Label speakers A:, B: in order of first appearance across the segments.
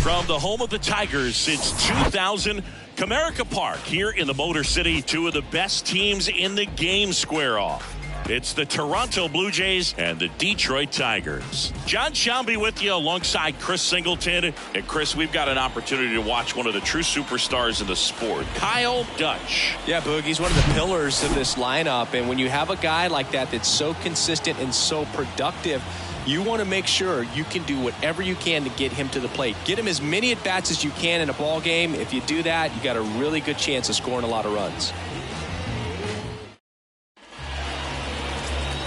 A: From the home of the Tigers since 2000, Comerica Park here in the Motor City, two of the best teams in the game square off. It's the Toronto Blue Jays and the Detroit Tigers. John Shelby with you alongside Chris Singleton. And Chris, we've got an opportunity to watch one of the true superstars in the sport, Kyle Dutch.
B: Yeah, Boog, he's one of the pillars of this lineup. And when you have a guy like that that's so consistent and so productive, you want to make sure you can do whatever you can to get him to the plate. Get him as many at-bats as you can in a ball game. If you do that, you got a really good chance of scoring a lot of runs.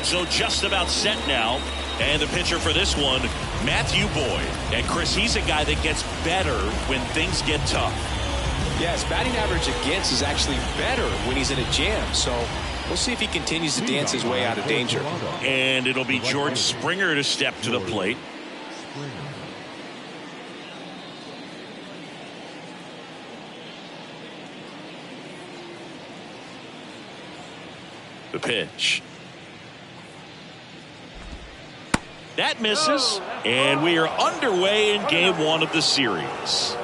A: So just about set now. And the pitcher for this one, Matthew Boyd. And Chris, he's a guy that gets better when things get tough.
B: Yeah, his batting average against is actually better when he's in a jam. So we'll see if he continues to dance his way out of danger.
A: And it'll be George Springer to step to the plate. The pitch. That misses, and we are underway in game one of the series.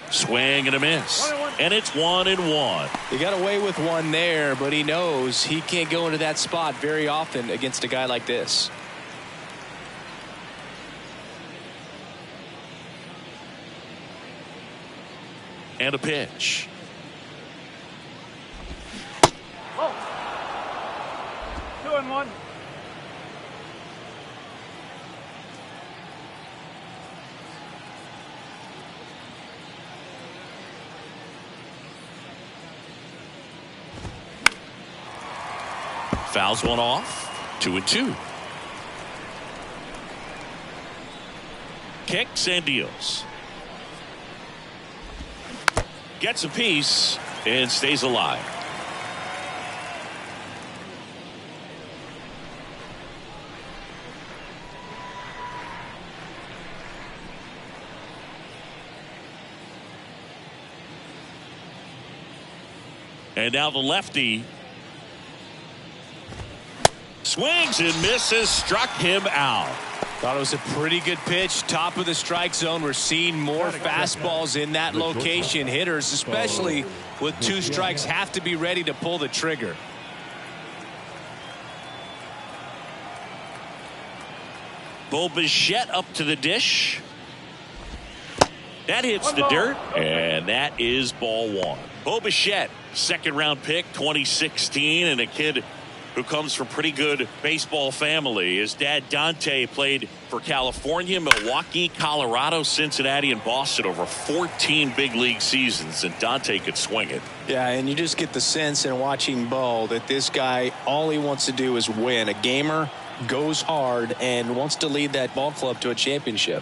A: Swing and a miss, and it's 1-1.
B: He got away with one there, but he knows he can't go into that spot very often against a guy like this.
A: And a pitch.
C: Oh. 2-1.
A: Fouls one off. 2-2. Kicks and deals. Gets a piece and stays alive. And now the lefty swings and misses, struck him out.
B: Thought it was a pretty good pitch, top of the strike zone. We're seeing more fastballs in that location. Hitters, especially with two strikes, have to be ready to pull the trigger.
A: Bo Bichette up to the dish. That hits the dirt, and that is ball one. Bo Bichette, second round pick, 2016, and a kid who comes from pretty good baseball family. His dad, Dante, played for California, Milwaukee, Colorado, Cincinnati, and Boston over 14 big league seasons, and Dante could swing it.
B: Yeah, and you just get the sense in watching Bo that this guy, all he wants to do is win. A gamer, goes hard, and wants to lead that ball club to a championship.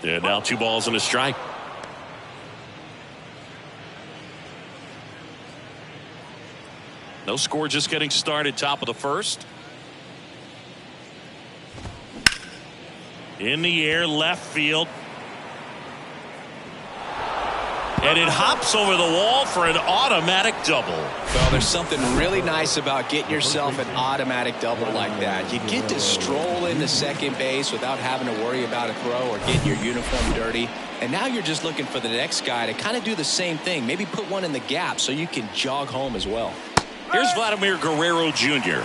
A: And now 2 balls and a strike. No score, just getting started, top of the first. In the air, left field. And it hops over the wall for an automatic double.
B: Well, there's something really nice about getting yourself an automatic double like that. You get to stroll into second base without having to worry about a throw or getting your uniform dirty. And now you're just looking for the next guy to kind of do the same thing. Maybe put one in the gap so you can jog home as well.
A: Here's Vladimir Guerrero Jr.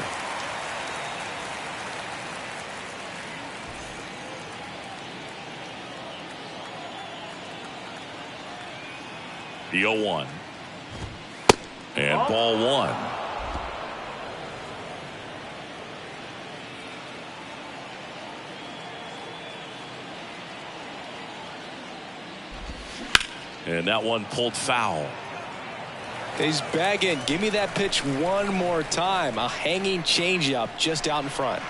A: The 0-1. And ball one. And that one pulled foul.
B: He's bagging. Give me that pitch one more time. A hanging changeup just out in front.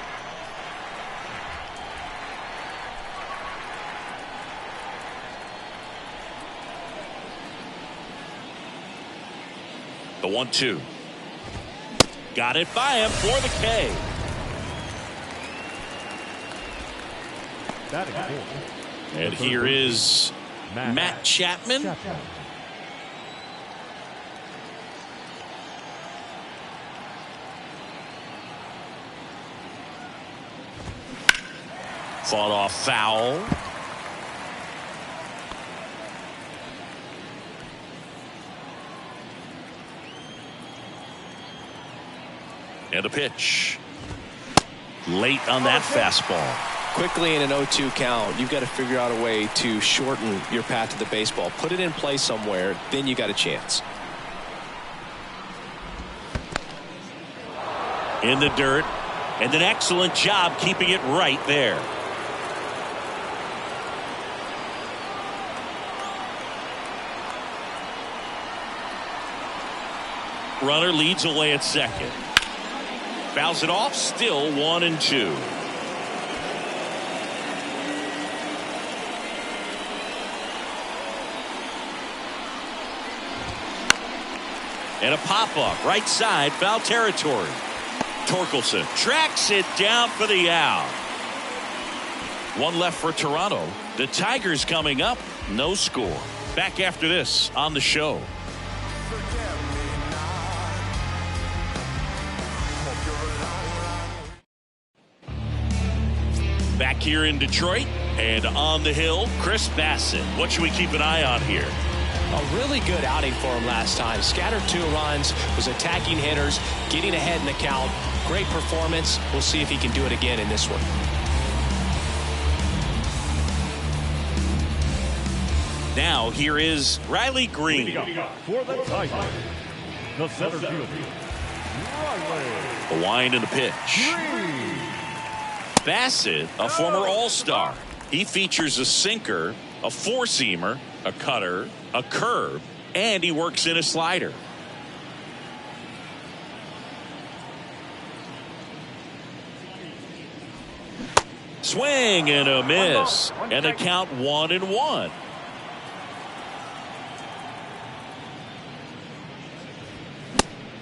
A: The 1-2. Got it by him for the K. And here is Matt Chapman. Fought off foul. And a pitch. Late on that fastball.
B: Quickly in an 0-2 count, you've got to figure out a way to shorten your path to the baseball. Put it in play somewhere, then you got a chance.
A: In the dirt, and an excellent job keeping it right there. Runner leads away at second. Fouls it off, still 1-2. And a pop-up, right side, foul territory. Torkelson tracks it down for the out. One left for Toronto. The Tigers coming up, no score. Back after this on the show. Back here in Detroit and on the hill, Chris Bassitt. What should we keep an eye on here?
B: A really good outing for him last time. Scattered 2 runs, was attacking hitters, getting ahead in the count. Great performance. We'll see if he can do it again in this one.
A: Now here is Riley Green.
C: For the Tigers, the center fielder, Riley.
A: A wind and a pitch. Bassitt, a former All-Star. He features a sinker, a four-seamer, a cutter, a curve, and he works in a slider. Swing and a miss, and the count 1-1.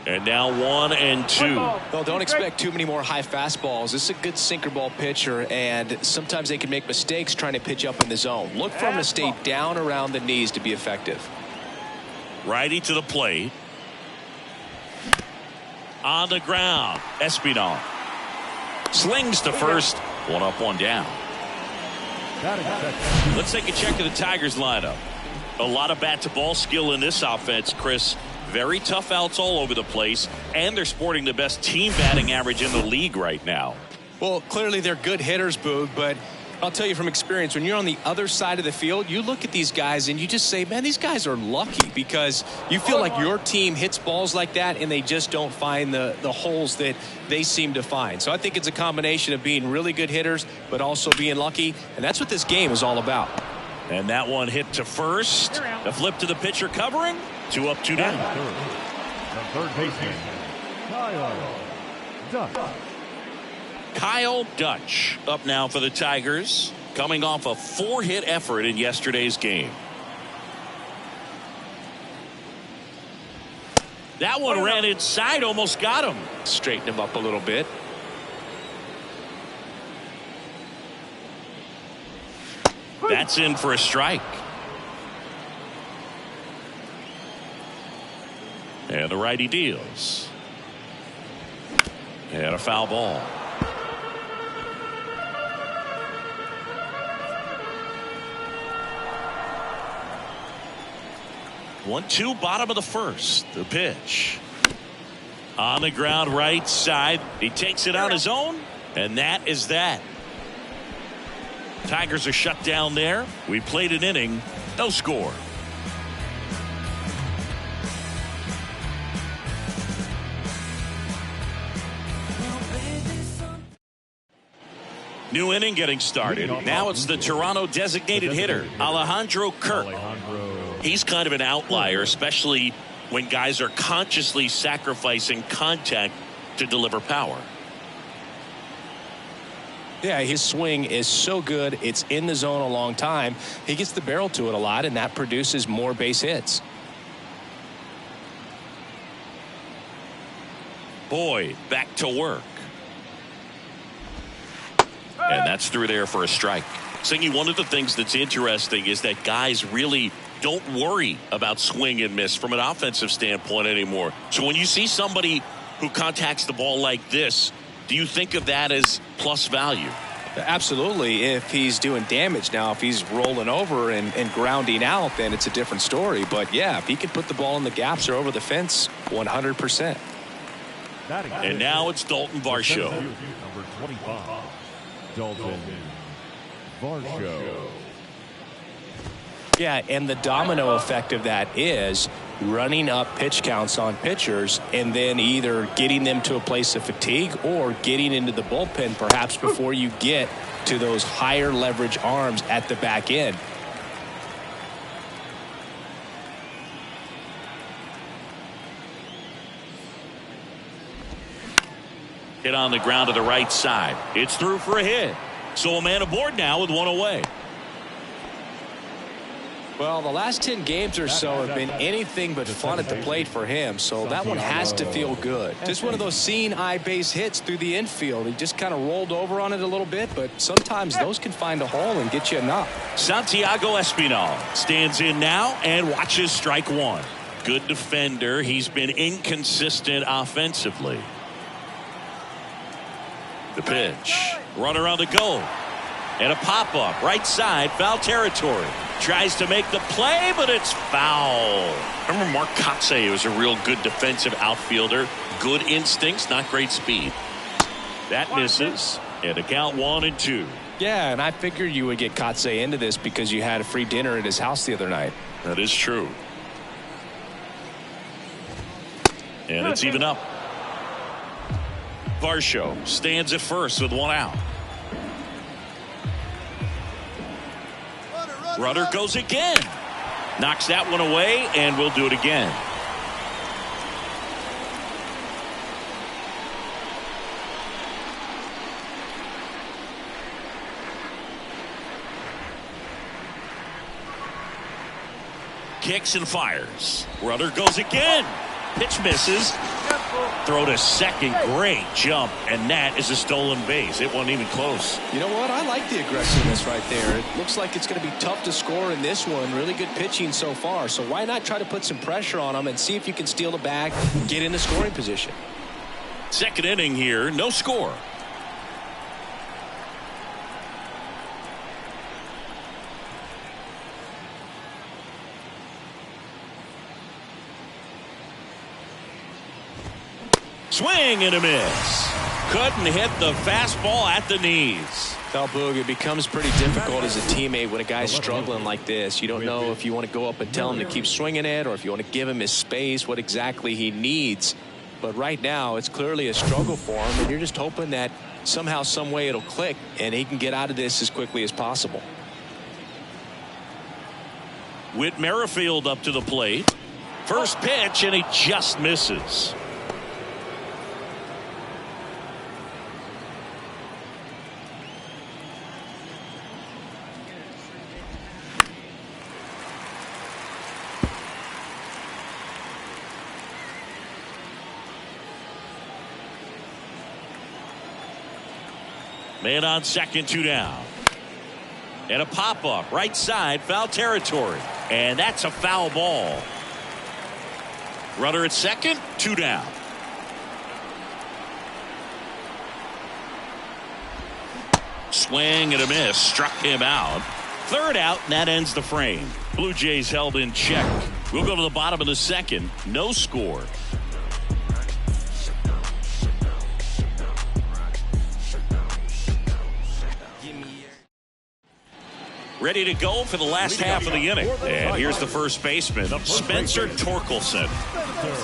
A: And now 1-2.
B: Well, don't expect too many more high fastballs. This is a good sinker ball pitcher, and sometimes they can make mistakes trying to pitch up in the zone. Look for him to stay down around the knees to be effective.
A: Righty to the plate. On the ground, Espinal slings to first. 1 up, 1 down. Let's take a check of the Tigers lineup. A lot of bat to ball skill in this offense, Chris. Very tough outs all over the place, and they're sporting the best team batting average in the league right now.
B: Well, clearly they're good hitters, Boog, but I'll tell you from experience, when you're on the other side of the field, you look at these guys and you just say, man, these guys are lucky, because you feel like your team hits balls like that and they just don't find the holes that they seem to find. So I think it's a combination of being really good hitters, but also being lucky, and that's what this game is all about.
A: And that one hit to first. The flip to the pitcher covering. 2 up, 2 down.
C: The third baseman, Kyle Dutch.
A: Kyle Dutch up now for the Tigers, coming off a 4-hit effort in yesterday's game. That one ran inside, almost got him.
B: Straighten him up a little bit.
A: That's in for a strike. And the righty deals. And a foul ball. One, two, bottom of the first. The pitch. On the ground, right side. He takes it on his own, and that is that. Tigers are shut down there. We played an inning, no score. New inning getting started. Now it's the Toronto designated hitter, Alejandro Kirk. He's kind of an outlier, especially when guys are consciously sacrificing contact to deliver power.
B: Yeah, his swing is so good. It's in the zone a long time. He gets the barrel to it a lot, and that produces more base hits.
A: Boyd back to work. And that's through there for a strike. Singy, one of the things that's interesting is that guys really don't worry about swing and miss from an offensive standpoint anymore. So when you see somebody who contacts the ball like this, do you think of that as plus value?
B: Absolutely, if he's doing damage. Now, if he's rolling over and grounding out, then it's a different story. But, yeah, if he can put the ball in the gaps or over the fence, 100%.
A: And now it's Dalton Varsho.
C: Number 25, Dalton Varsho.
B: Yeah, and the domino effect of that is running up pitch counts on pitchers and then either getting them to a place of fatigue or getting into the bullpen perhaps before you get to those higher leverage arms at the back end.
A: Hit on the ground to the right side. It's through for a hit. So a man aboard now with one away.
B: Well, the last 10 games or so have been anything but fun at the plate for him, so that one has to feel good. Just one of those seeing eye base hits through the infield. He just kind of rolled over on it a little bit, but sometimes those can find a hole and get you a knock.
A: Santiago Espinal stands in now and watches strike one. Good defender. He's been inconsistent offensively. The pitch. Runner on the go. And a pop-up. Right side. Foul territory. Tries to make the play, but it's foul. Remember Mark Kotsay was a real good defensive outfielder. Good instincts, not great speed. That misses. And a count 1-2.
B: Yeah, and I figured you would get Kotsay into this because you had a free dinner at his house the other night.
A: That is true. And it's even up. Varsho stands at first with one out. Runner goes again. Knocks that one away, and we'll do it again. Kicks and fires. Runner goes again. Pitch misses. Throw to second. Great jump. And that is a stolen base. It wasn't even close.
B: You know what? I like the aggressiveness right there. It looks like it's going to be tough to score in this one. Really good pitching so far. So why not try to put some pressure on him and see if you can steal the bag and get in the scoring position?
A: Second inning here. No score. Swing and a miss. Couldn't hit the fastball at the knees.
B: Well, Boog, it becomes pretty difficult as a teammate when a guy's struggling like this. You don't know if you want to go up and tell him to keep swinging it or if you want to give him his space, what exactly he needs. But right now, it's clearly a struggle for him, and you're just hoping that somehow, some way it'll click and he can get out of this as quickly as possible.
A: Whit Merrifield up to the plate. First pitch, and he just misses. Man on second, 2 down. And a pop-up, right side, foul territory. And that's a foul ball. Runner at second, 2 down. Swing and a miss, struck him out. Third out, and that ends the frame. Blue Jays held in check. We'll go to the bottom of the second. No score. Ready to go for the last half of the inning. And here's the first baseman, Spencer Torkelson.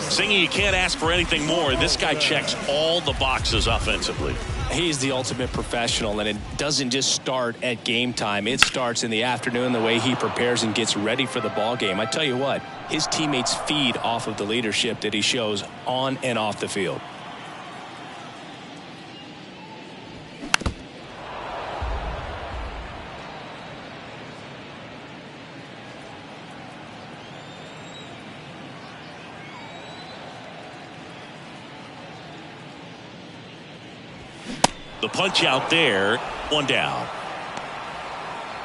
A: Singy, you can't ask for anything more. This guy checks all the boxes offensively.
B: He's the ultimate professional, and it doesn't just start at game time. It starts in the afternoon, the way he prepares and gets ready for the ball game. I tell you what, his teammates feed off of the leadership that he shows on and off the field.
A: The punch out there, 1 down.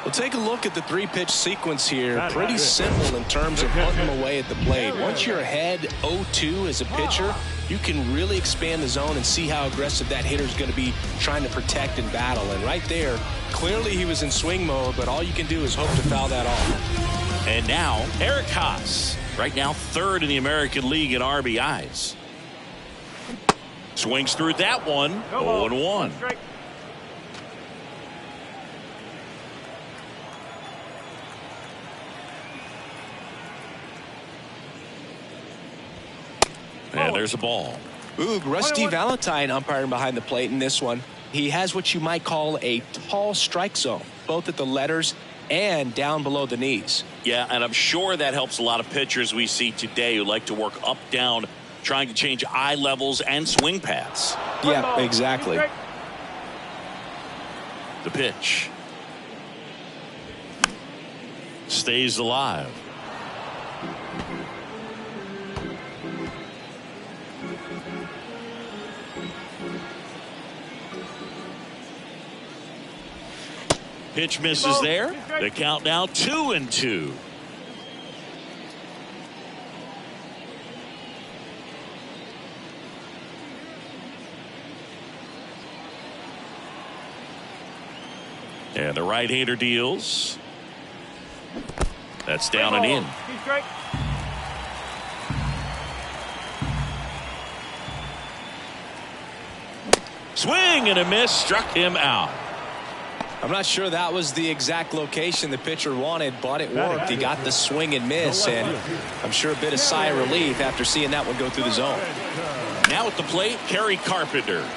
B: Well, take a look at the three-pitch sequence here.
C: That is
B: Pretty
C: good.
B: simple in terms of putting them away at the plate. Once you're ahead 0-2 as a pitcher, you can really expand the zone and see how aggressive that hitter is going to be trying to protect and battle. And right there, clearly he was in swing mode, but all you can do is hope to foul that off.
A: And now, Eric Haas, right now third in the American League in RBIs. Swings through that one, 0-1. And there's a ball.
B: Ooh, Rusty Valentine umpiring behind the plate in this one. He has what you might call a tall strike zone, both at the letters and down below the knees.
A: Yeah, and I'm sure that helps a lot of pitchers we see today who like to work up, down, trying to change eye levels and swing paths.
B: Yeah, exactly.
A: The pitch. Stays alive. Pitch misses there. The count now 2-2. And the right-hander deals. That's down and in. Swing and a miss, struck him out.
B: I'm not sure that was the exact location the pitcher wanted, but it worked. He got the swing and miss, and I'm sure a bit of sigh of relief after seeing that one go through the zone.
A: Now at the plate, Kerry Carpenter.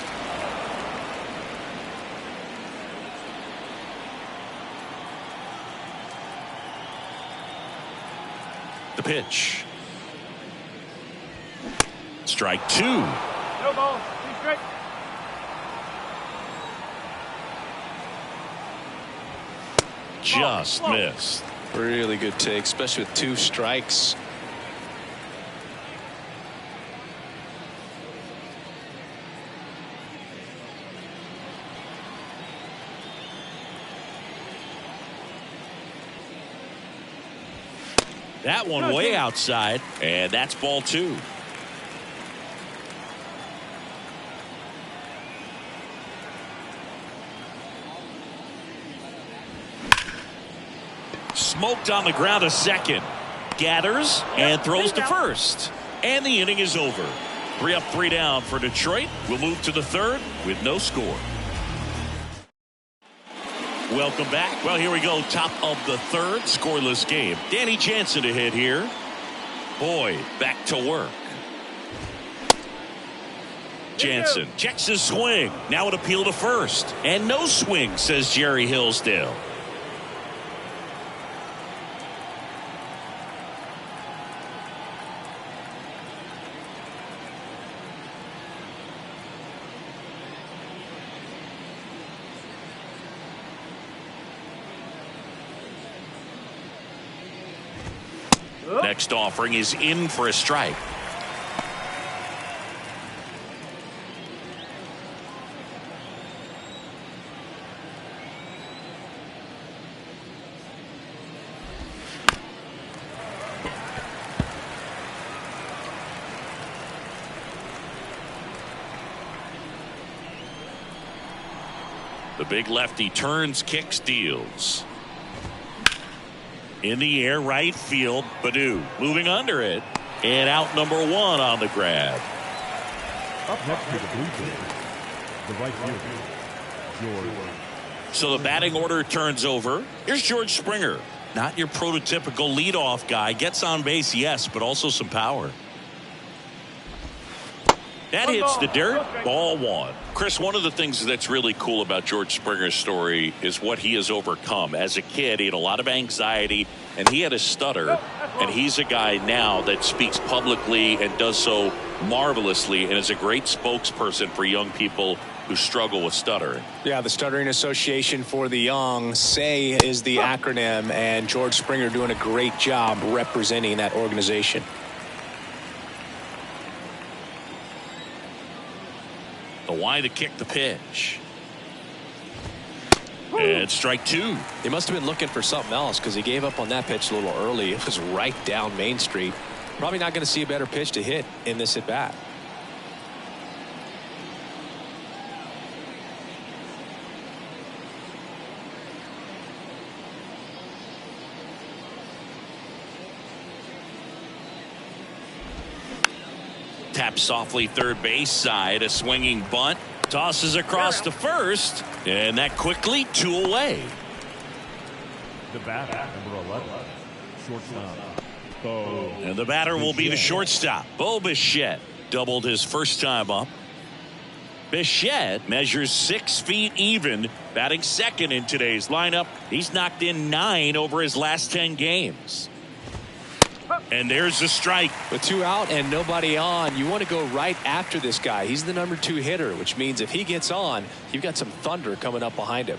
A: The pitch. Strike two.
C: No ball. Strike.
A: Just missed.
B: Really good take, especially with 2 strikes.
A: That one way outside, and that's ball 2. Smoked on the ground to second. Gathers and throws to first. And the inning is over. 3 up, 3 down for Detroit. We'll move to the third with no score. Welcome back. Well, here we go. Top of the third. Scoreless game. Danny Jansen to hit here. Boyd back to work. Jansen checks his swing. Now an appeal to first. And no swing, says Jerry Hillsdale. Next offering is in for a strike. The big lefty turns, kicks, deals. In the air, right field. Baddoo moving under it. And out number 1 on the grab.
C: Up next to the blue team, the right fielder, George.
A: So the batting order turns over. Here's George Springer. Not your prototypical leadoff guy. Gets on base, yes, but also some power. That hits the dirt. Ball 1. Chris, one of the things that's really cool about George Springer's story is what he has overcome. As a kid, he had a lot of anxiety, and he had a stutter. And he's a guy now that speaks publicly and does so marvelously and is a great spokesperson for young people who struggle with stuttering.
B: Yeah, the Stuttering Association for the Young, SAY is the acronym, and George Springer doing a great job representing that organization.
A: The wide to kick the pitch. And strike two.
B: He must have been looking for something else because he gave up on that pitch a little early. It was right down Main Street. Probably not going to see a better pitch to hit in this at bat.
A: Taps softly third base side. A swinging bunt. Tosses across to first. And that quickly 2 away.
C: The batter, number 11, shortstop.
A: And the batter will be the shortstop. Bo Bichette doubled his first time up. Bichette measures 6 feet even, batting second in today's lineup. He's knocked in 9 over his last 10 games. And there's the strike.
B: With 2 out and nobody on, you want to go right after this guy. He's the number 2 hitter, which means if he gets on, you've got some thunder coming up behind him.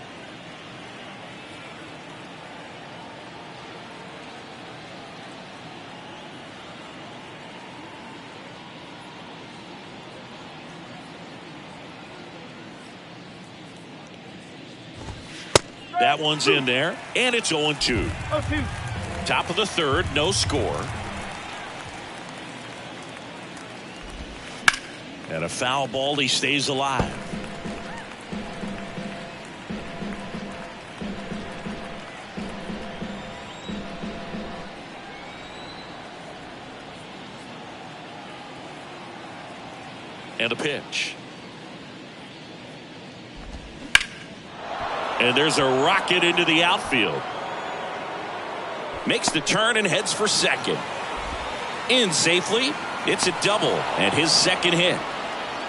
A: That one's in there, and it's 0-2. Top of the third, no score. And a foul ball, he stays alive. And a pitch. And there's a rocket into the outfield. Makes the turn and heads for second. In safely. It's a double and his second hit.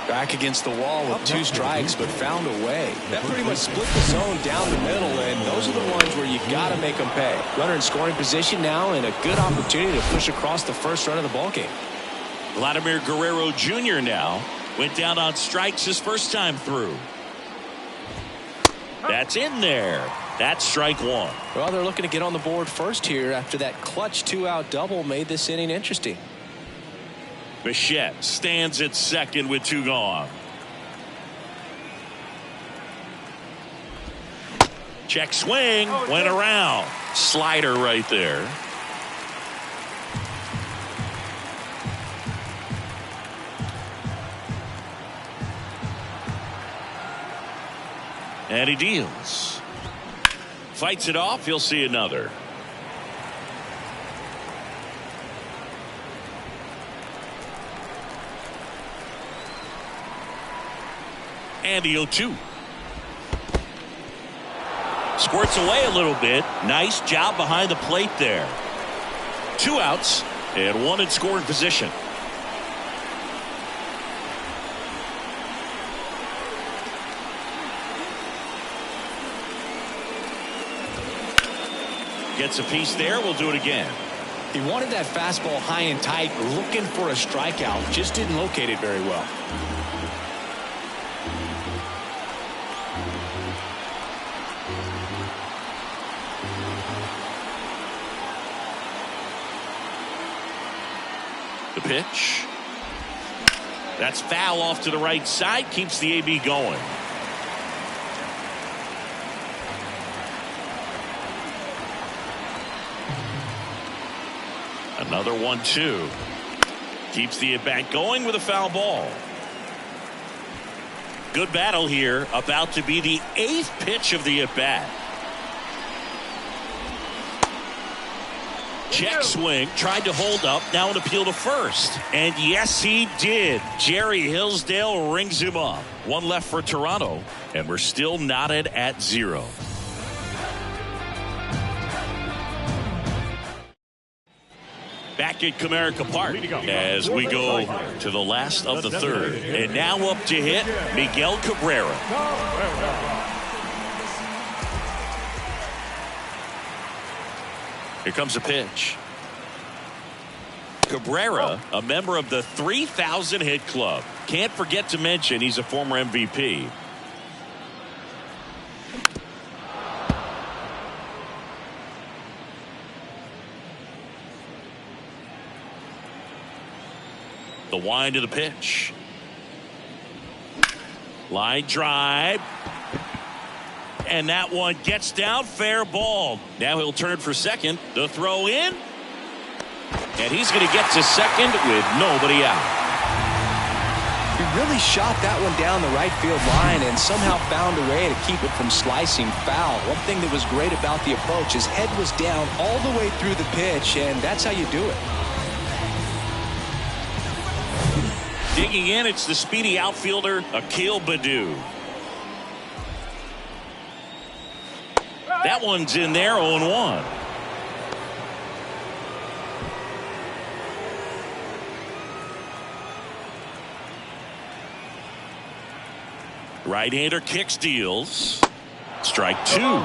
B: Back against the wall with 2 strikes, but found a way. That pretty much split the zone down the middle, and those are the ones where you got to make them pay. Runner in scoring position now, and a good opportunity to push across the first run of the ballgame.
A: Vladimir Guerrero Jr. now went down on strikes his first time through. That's in there. That's strike 1.
B: Well, they're looking to get on the board first here after that clutch 2-out double made this inning interesting.
A: Bichette stands at second with 2 gone. Check swing. Went around. Slider right there. And he deals. Fights it off. He'll see another. And the 0-2. Squirts away a little bit. Nice job behind the plate there. 2 outs and 1 in scoring position. Gets a piece there. We'll do it again.
B: He wanted that fastball high and tight, looking for a strikeout. Just didn't locate it very well.
A: The pitch. That's foul off to the right side. Keeps the AB going. Another 1-2. Keeps the at-bat going with a foul ball. Good battle here. About to be the 8th pitch of the at-bat. Check swing. Tried to hold up. Now an appeal to first. And yes, he did. Jerry Hillsdale rings him up. 1 left for Toronto. And we're still knotted at 0. Back at Comerica Park as we go to the last of the third. And now up to hit Miguel Cabrera. Here comes a pitch. Cabrera, a member of the 3,000 hit club. Can't forget to mention he's a former MVP. The wind of the pitch. Line drive. and that one gets down, fair ball. Now he'll turn for second. The throw in, and he's going to get to second with nobody out.
B: He really shot that one down the right field line and somehow found a way to keep it from slicing foul. One thing that was great about the approach, his head was down all the way through the pitch, and that's how you do it.
A: Digging in, it's the speedy outfielder, Akil Baddoo. That one's in there, 0-1. Right-hander kicks, deals. Strike two.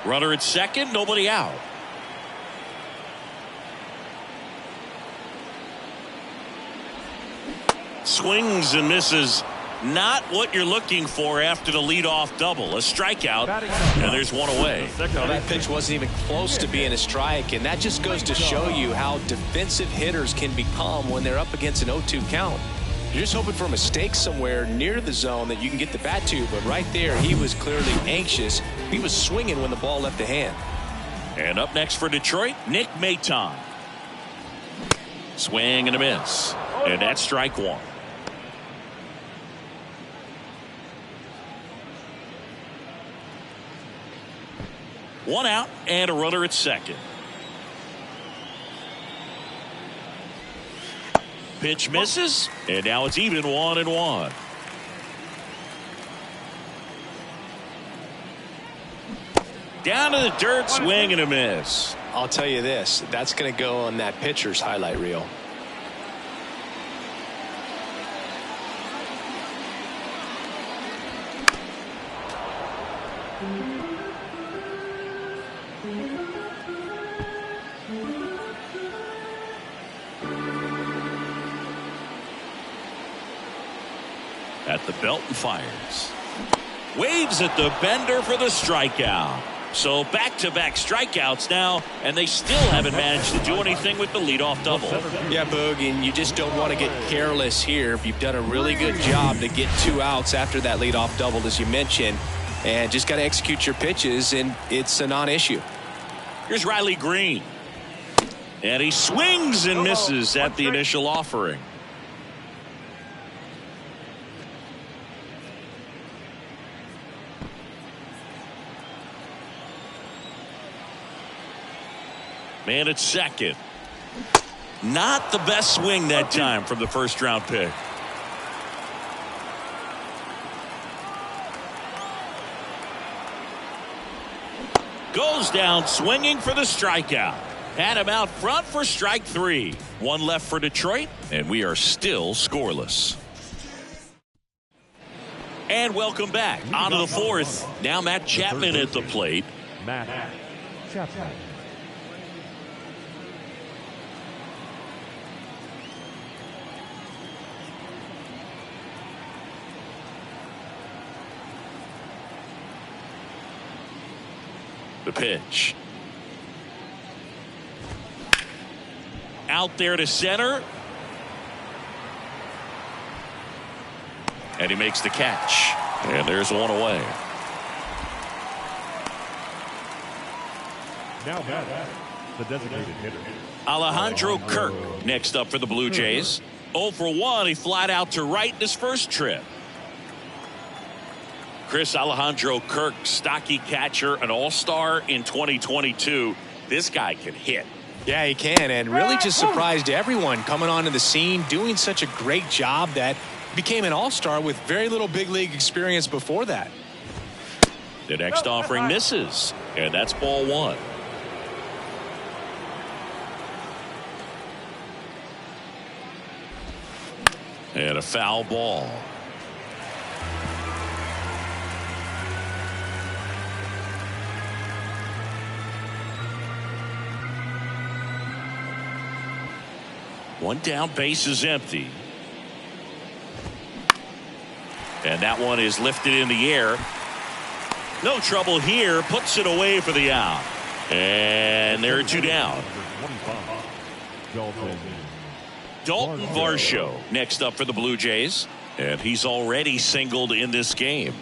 A: Runner at second, nobody out. Swings and misses. Not what you're looking for after the leadoff double. A strikeout, and there's one away.
B: Well, that pitch wasn't even close to being a strike, and that just goes to show you how defensive hitters can become when they're up against an 0-2 count. You're just hoping for a mistake somewhere near the zone that you can get the bat to, but right there he was clearly anxious. He was swinging when the ball left the hand.
A: And up next for Detroit, Nick Maton. Swing and a miss, and that's strike one. One out and a runner at second. Pitch misses, and now it's even 1-1. Down to the dirt, swing and a miss.
B: I'll tell you this, that's going to go on that pitcher's highlight reel.
A: At the belt and fires. Waves at the bender for the strikeout. So back-to-back strikeouts now, and they still haven't managed to do anything with the leadoff double.
B: Yeah, Boog, and you just don't want to get careless here. You've done a really good job to get 2 outs after that leadoff double, as you mentioned, and just got to execute your pitches, and it's a non-issue.
A: Here's Riley Green. And he swings and misses at the initial offering. Man at second. Not the best swing that time from the first round pick. Goes down swinging for the strikeout. Had him out front for strike three. One left for Detroit, and we are still scoreless. And welcome back. On to the fourth. Now Matt Chapman at the plate.
C: Matt Chapman.
A: The pitch. Out there to center. And he makes the catch. And there's one away.
C: Now the designated hitter.
A: Alejandro Kirk next up for the Blue Jays. 0 for 1. He flied out to right in his first trip. Chris, Alejandro Kirk, stocky catcher, an all-star in 2022. This guy can hit.
B: Yeah, he can, and really just surprised everyone coming onto the scene, doing such a great job that became an all-star with very little big league experience before that.
A: The next offering misses, and that's ball one. And a foul ball. One down, base is empty. And that one is lifted in the air. No trouble here. Puts it away for the out. And there are two down. Dalton Varsho next up for the Blue Jays. And he's already singled in this game.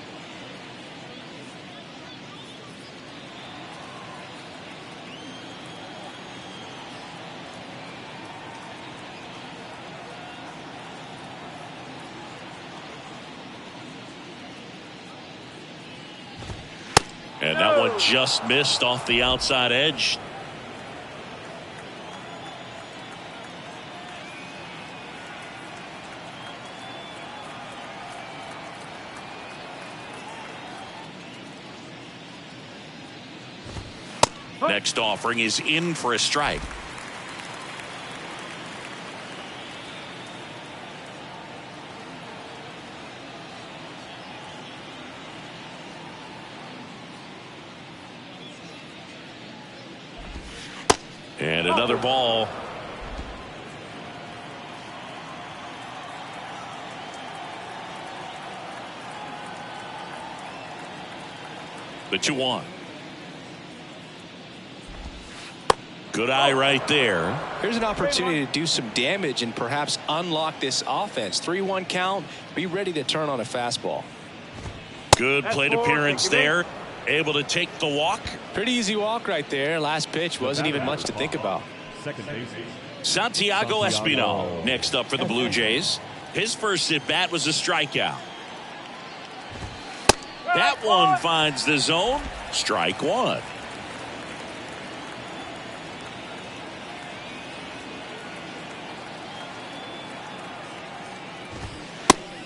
A: And that one just missed off the outside edge. Next offering is in for a strike. And another ball. The 2-1. Good eye right there.
B: Here's an opportunity to do some damage and perhaps unlock this offense. 3-1 count. Be ready to turn on a fastball.
A: Good plate appearance there. Able to take the walk.
B: Pretty easy walk right there. Last pitch wasn't even much to think about.
C: Second base.
A: Santiago Espinal next up for the Blue Jays. His first at bat was a strikeout. That one finds the zone. Strike one.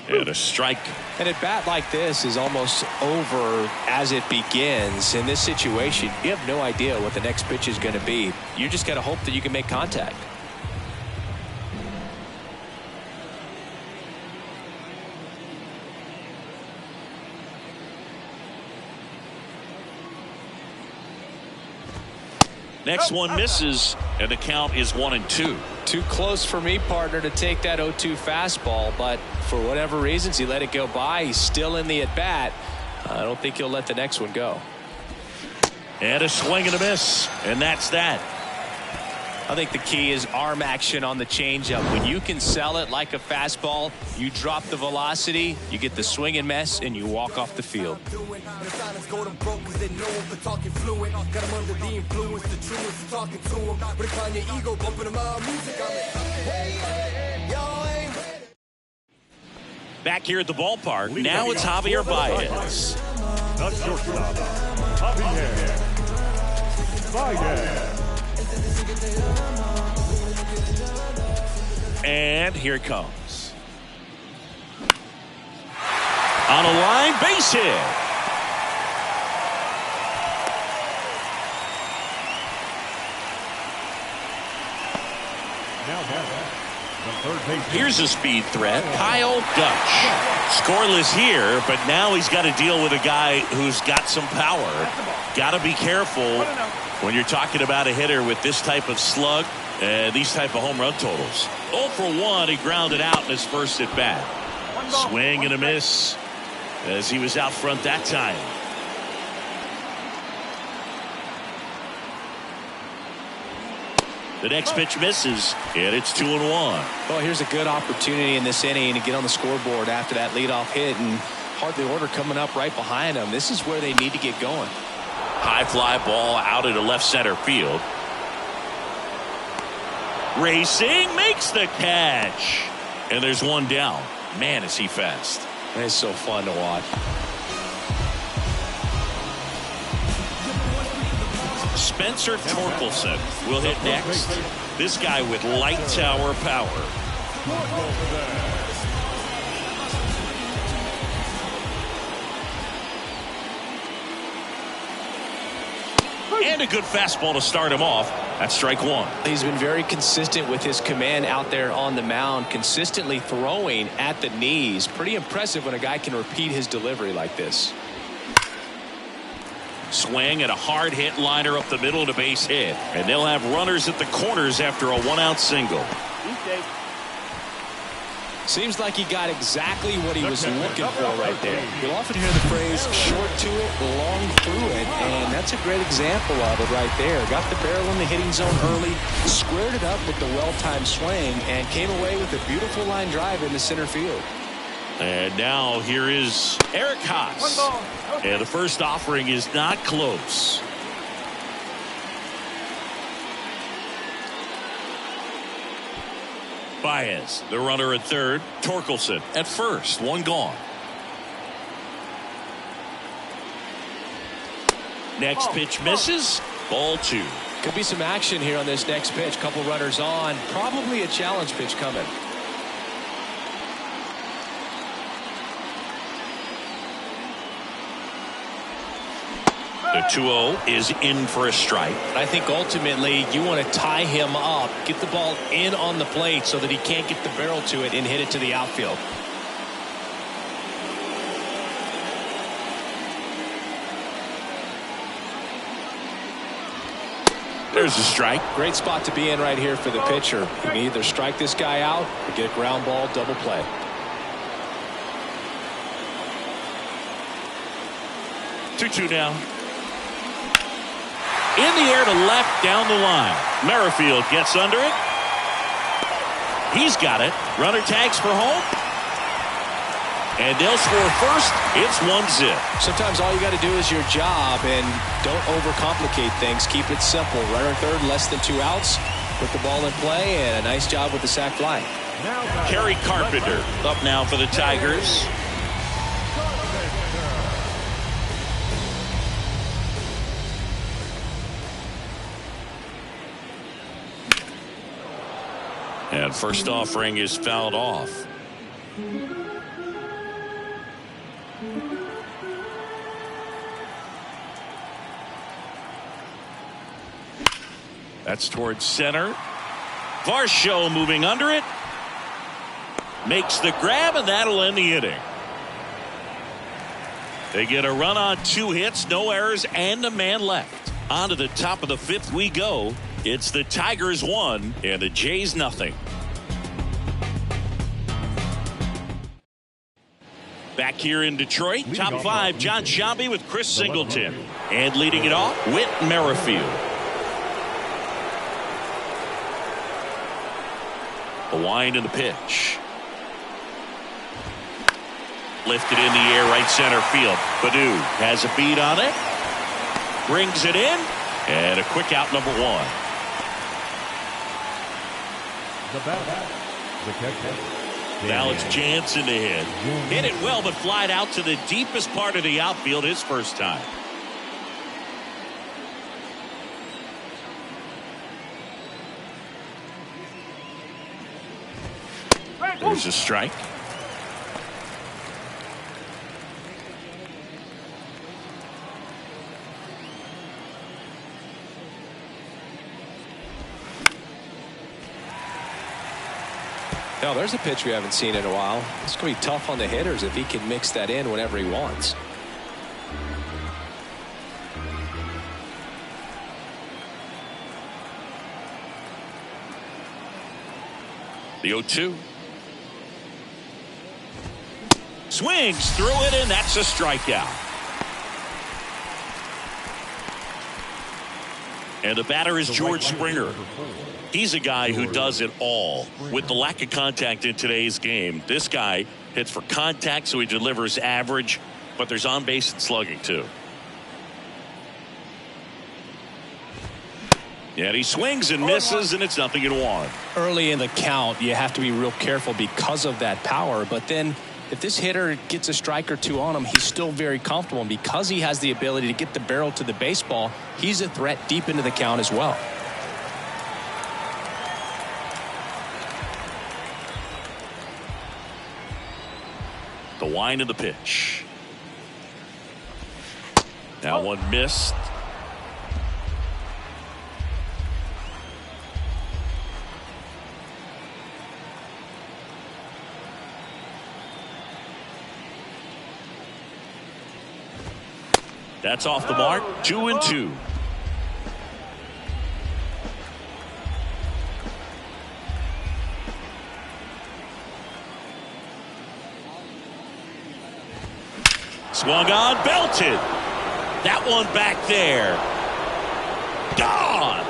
A: And a strike.
B: And at bat like this is almost over as it begins. In this situation, you have no idea what the next pitch is going to be. You just got to hope that you can make contact.
A: Next one misses, and the count is 1-2.
B: Too close for me, partner, to take that 0-2 fastball, but for whatever reasons he let it go by. He's still in the at bat. I don't think he'll let the next one go.
A: And a swing and a miss, and that's that.
B: I think the key is arm action on the changeup. When you can sell it like a fastball, you drop the velocity, you get the swing and miss, and you walk off the field.
A: Back here at the ballpark, now it's Javier Baez.
C: The shortstop, Javier Baez.
A: And here it comes. On a line, base hit. Here's a speed threat, Kyle Dutch. Scoreless here, but now he's got to deal with a guy who's got some power. Got to be careful when you're talking about a hitter with this type of slug and these type of home run totals. 0 for 1, he grounded out in his first at bat. Swing and a miss as he was out front that time. The next pitch misses, and it's 2-1.
B: Well, here's a good opportunity in this inning to get on the scoreboard after that leadoff hit, and hardly order coming up right behind them. This is where they need to get going.
A: High fly ball out into left center field. Racing, makes the catch. And there's one down. Man, is he fast.
B: It's so fun to watch.
A: Spencer Torkelson will hit next. This guy with light tower power. And a good fastball to start him off. That's strike one.
B: He's been very consistent with his command out there on the mound, consistently throwing at the knees. Pretty impressive when a guy can repeat his delivery like this.
A: Swing and a hard hit liner up the middle to base hit. And they'll have runners at the corners after a 1-out single.
B: Seems like he got exactly what he was looking for right there. You'll often hear the phrase short to it, long through it, and that's a great example of it right there. Got the barrel in the hitting zone early, squared it up with the well-timed swing, and came away with a beautiful line drive into center field.
A: And now here is Eric Haas. And the first offering is not close. Baez, the runner at third. Torkelson at first. One gone. Next pitch misses. Ball 2.
B: Could be some action here on this next pitch. Couple runners on. Probably a challenge pitch coming.
A: The 2-0 is in for a strike.
D: I think ultimately you want to tie him up, get the ball in on the plate so that he can't get the barrel to it and hit it to the outfield.
A: There's a strike.
B: Great spot to be in right here for the pitcher. You can either strike this guy out or get a ground ball double play.
A: Two now. In the air to left down the line. Merrifield gets under it. He's got it. Runner tags for home. And they'll score first. It's 1-0.
B: Sometimes all you got to do is your job and don't overcomplicate things. Keep it simple. Runner third, less than 2 outs. Put the ball in play, and a nice job with the sac fly.
A: Kerry Carpenter up now for the Tigers. And first offering is fouled off. That's towards center. Varsho moving under it. Makes the grab, and that'll end the inning. They get a run on 2 hits, no errors, and a man left. On to the top of the 5th we go. It's the Tigers 1 and the Jays nothing. Back here in Detroit, top 5, John Sciambi with Chris Singleton. And leading it off, Whit Merrifield. The wind and the pitch. Lifted in the air, right center field. Baddoo has a beat on it. Brings it in. And a quick out, number 1. Now it's Jansen to hit. Hit it well, but flied out to the deepest part of the outfield his first time. There's a strike.
B: Now there's a pitch we haven't seen in a while. It's going to be tough on the hitters if he can mix that in whenever he wants.
A: The 0-2. Swings through it, and that's a strikeout. And the batter is George Springer. He's a guy who does it all. With the lack of contact in today's game, this guy hits for contact, so he delivers average, but there's on base and slugging too. And he swings and misses, and it's 0-1.
B: Early in the count, you have to be real careful because of that power. But then if this hitter gets a strike or 2 on him, he's still very comfortable. And because he has the ability to get the barrel to the baseball, he's a threat deep into the count as well.
A: The wind of the pitch. Now one missed. That's off the mark. 2-2. Swung on, belted. That one back there. Gone.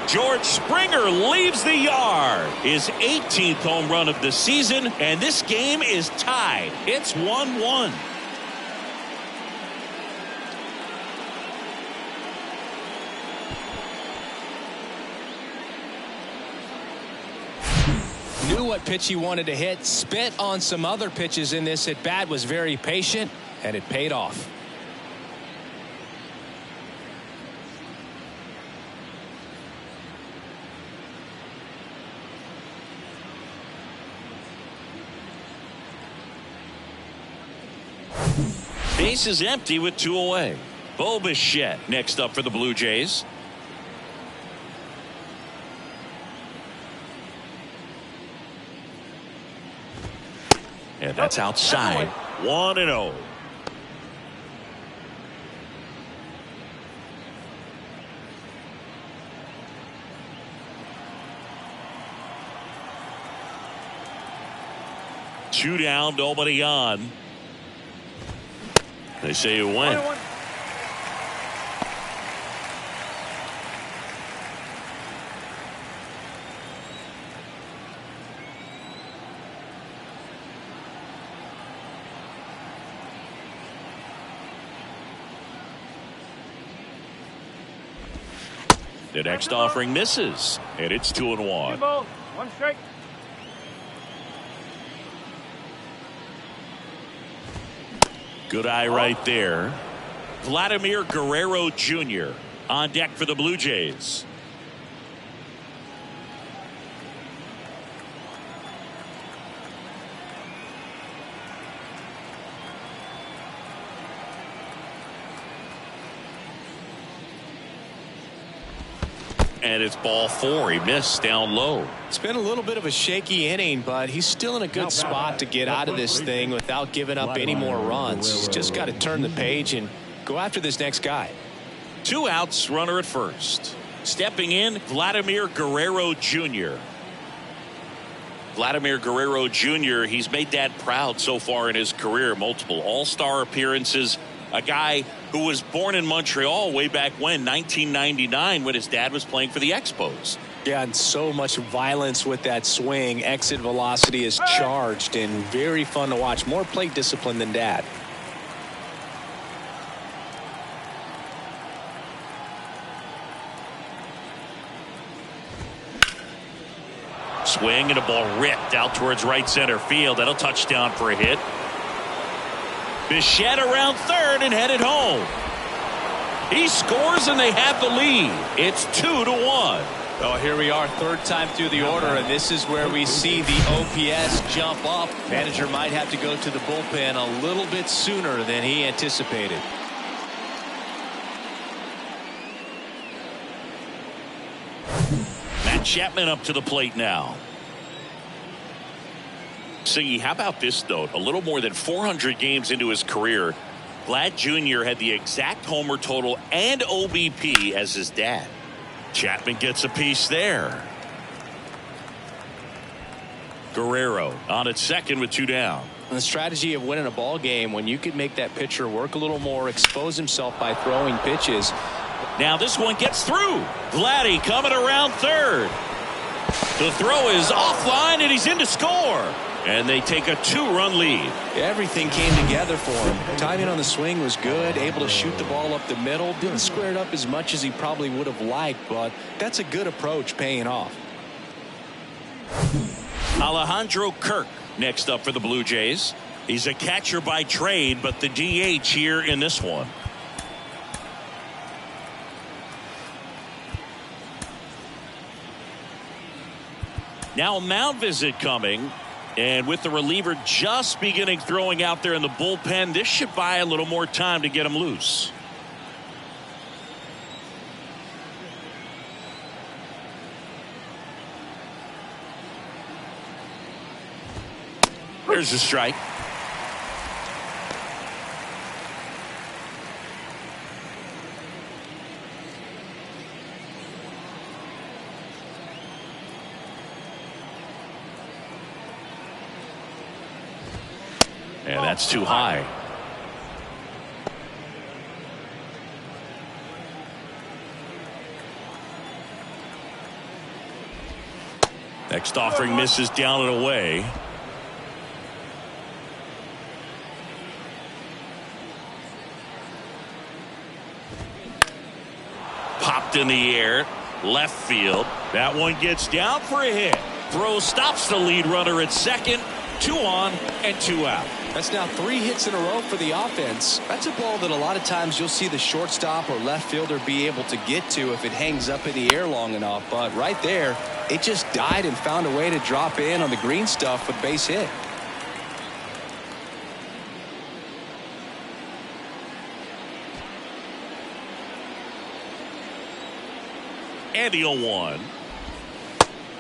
A: George Springer leaves the yard. His 18th home run of the season, and this game is tied. It's 1-1.
B: Knew what pitch he wanted to hit, spit on some other pitches in this at bat, was very patient, and it paid off.
A: Base is empty with 2 away. Bo Bichette next up for the Blue Jays. And that's outside. 1-0. Two down, nobody on. They say it went. The next offering misses, and it's 2-1.
C: One strike.
A: Good eye right there. Vladimir Guerrero Jr. on deck for the Blue Jays. And it's ball 4. He missed down low.
B: It's been a little bit of a shaky inning, but he's still in a good spot to get out of this thing without giving up any more runs. He's just got to turn the page and go after this next guy.
A: 2 outs, runner at first. Stepping in, Vladimir Guerrero Jr. Vladimir Guerrero Jr., he's made Dad proud so far in his career. Multiple all-star appearances. A guy who was born in Montreal way back when, 1999, when his dad was playing for the Expos.
B: Yeah, and so much violence with that swing. Exit velocity is charged and very fun to watch. More plate discipline than Dad.
A: Swing and a ball ripped out towards right center field. That'll touchdown for a hit. Bichette around third and headed home. He scores and they have the lead. It's 2-1.
B: Oh, here we are, third time through the order, and this is where we see the OPS jump up. Manager might have to go to the bullpen a little bit sooner than he anticipated.
A: Matt Chapman up to the plate now. See, how about this note? A little more than 400 games into his career, Vlad Jr. had the exact homer total and OBP as his dad. Chapman gets a piece there. Guerrero on at second with 2 down.
B: And the strategy of winning a ball game, when you could make that pitcher work a little more, expose himself by throwing pitches.
A: Now this one gets through. Vladdy coming around third. The throw is offline and he's in to score. And they take a 2-run lead.
B: Everything came together for him. Timing on the swing was good, able to shoot the ball up the middle. Didn't square it up as much as he probably would have liked, but that's a good approach paying off.
A: Alejandro Kirk next up for the Blue Jays. He's a catcher by trade, but the DH here in this one. Now a mound visit coming. And with the reliever just beginning throwing out there in the bullpen, this should buy a little more time to get him loose. There's a strike. And that's too high. Next offering misses down and away. Popped in the air. Left field. That one gets down for a hit. Throw stops the lead runner at second. 2 on and 2 out.
B: That's now 3 hits in a row for the offense. That's a ball that a lot of times you'll see the shortstop or left fielder be able to get to if it hangs up in the air long enough. But right there, it just died and found a way to drop in on the green stuff with base hit.
A: And the 0-1.